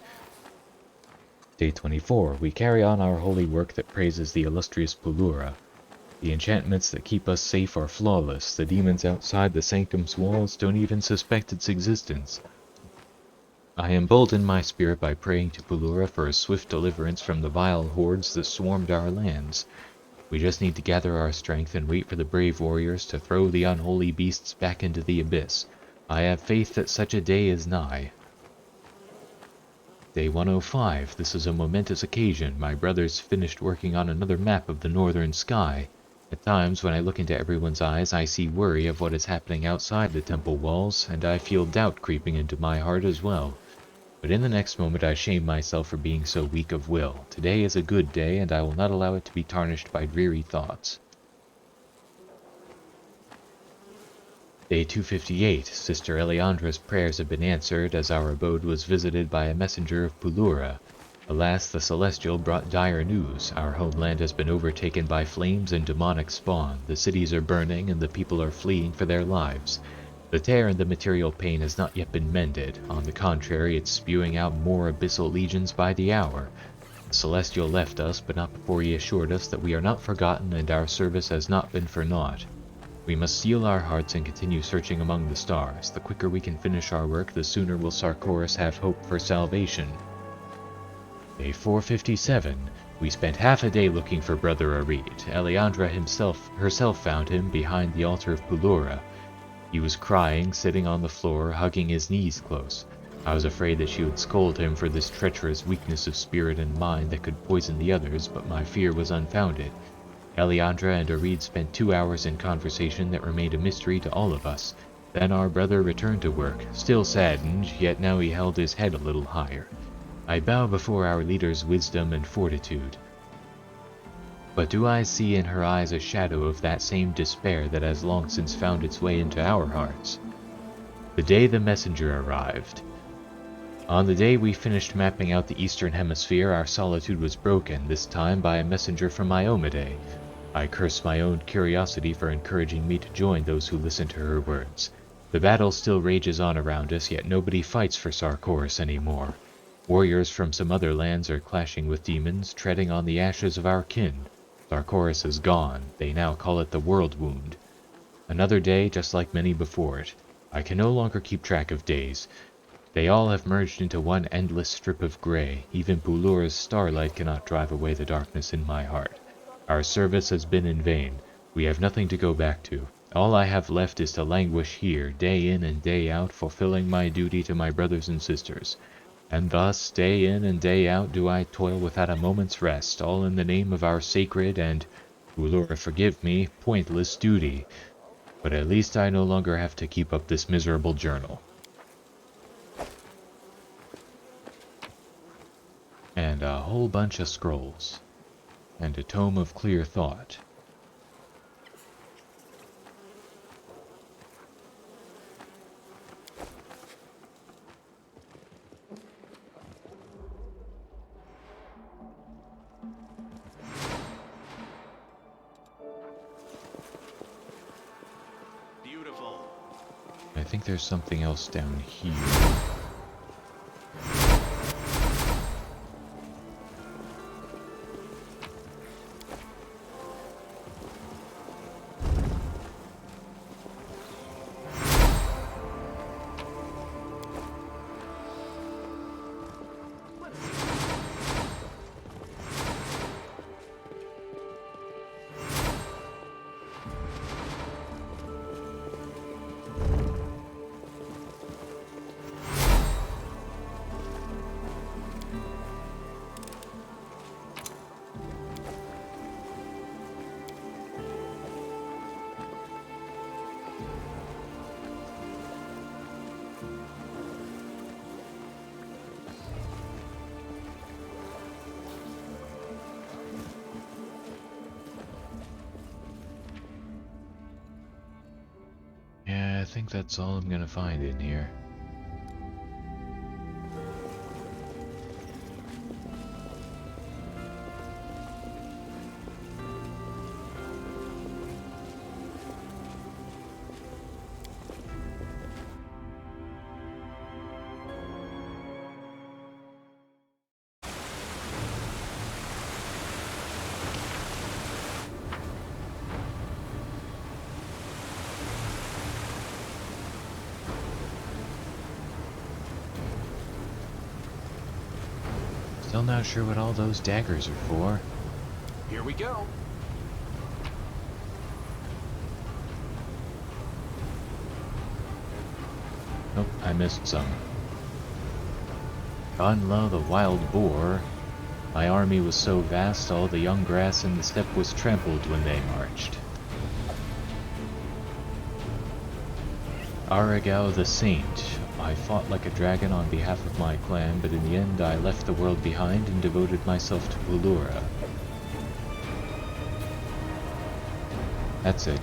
Day 24. We carry on our holy work that praises the illustrious Pelura. The enchantments that keep us safe are flawless. The demons outside the sanctum's walls don't even suspect its existence. I embolden my spirit by praying to Pelura for a swift deliverance from the vile hordes that swarmed our lands. We just need to gather our strength and wait for the brave warriors to throw the unholy beasts back into the abyss. I have faith that such a day is nigh. Day 105. This is a momentous occasion. My brothers finished working on another map of the northern sky. At times, when I look into everyone's eyes, I see worry of what is happening outside the temple walls, and I feel doubt creeping into my heart as well. But in the next moment I shame myself for being so weak of will. Today is a good day, and I will not allow it to be tarnished by dreary thoughts. Day 258. Sister Eliandra's prayers have been answered, as our abode was visited by a messenger of Pelura. Alas, the Celestial brought dire news. Our homeland has been overtaken by flames and demonic spawn. The cities are burning, and the people are fleeing for their lives. The tear in the material pain has not yet been mended. On the contrary, it's spewing out more abyssal legions by the hour. The Celestial left us, but not before he assured us that we are not forgotten and our service has not been for naught. We must steel our hearts and continue searching among the stars. The quicker we can finish our work, the sooner will Sarkoris have hope for salvation. Day 457. We spent half a day looking for Brother Arid. Eliandra herself found him behind the altar of Pelura. He was crying, sitting on the floor, hugging his knees close. I was afraid that she would scold him for this treacherous weakness of spirit and mind that could poison the others, but my fear was unfounded. Eliandra and Arid spent 2 hours in conversation that remained a mystery to all of us. Then our brother returned to work, still saddened, yet now he held his head a little higher. I bow before our leader's wisdom and fortitude. But do I see in her eyes a shadow of that same despair that has long since found its way into our hearts? The day the messenger arrived. On the day we finished mapping out the eastern hemisphere, our solitude was broken, this time by a messenger from Iomade. I curse my own curiosity for encouraging me to join those who listen to her words. The battle still rages on around us, yet nobody fights for Sarkoris anymore. Warriors from some other lands are clashing with demons, treading on the ashes of our kin. Sarkoris is gone. They now call it the World Wound. Another day, just like many before it. I can no longer keep track of days. They all have merged into one endless strip of gray. Even Pelura's starlight cannot drive away the darkness in my heart. Our service has been in vain. We have nothing to go back to. All I have left is to languish here, day in and day out, fulfilling my duty to my brothers and sisters. And thus, day in and day out, do I toil without a moment's rest, all in the name of our sacred and, Pelura forgive me, pointless duty. But at least I no longer have to keep up this miserable journal. And a whole bunch of scrolls. And a tome of clear thought. Beautiful. I think there's something else down here. I think that's all I'm gonna find in here. Still not sure what all those daggers are for. Here we go. Nope, I missed some. Ganla the wild boar. My army was so vast, all the young grass in the steppe was trampled when they marched. Aragao the saint. I fought like a dragon on behalf of my clan, but in the end I left the world behind and devoted myself to Bulura. That's it.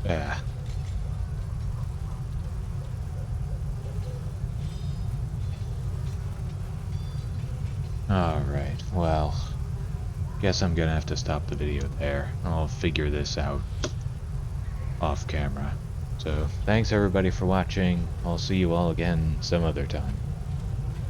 Yeah. Alright, well, guess I'm gonna have to stop the video there. I'll figure this out off camera. So, thanks everybody for watching. I'll see you all again some other time.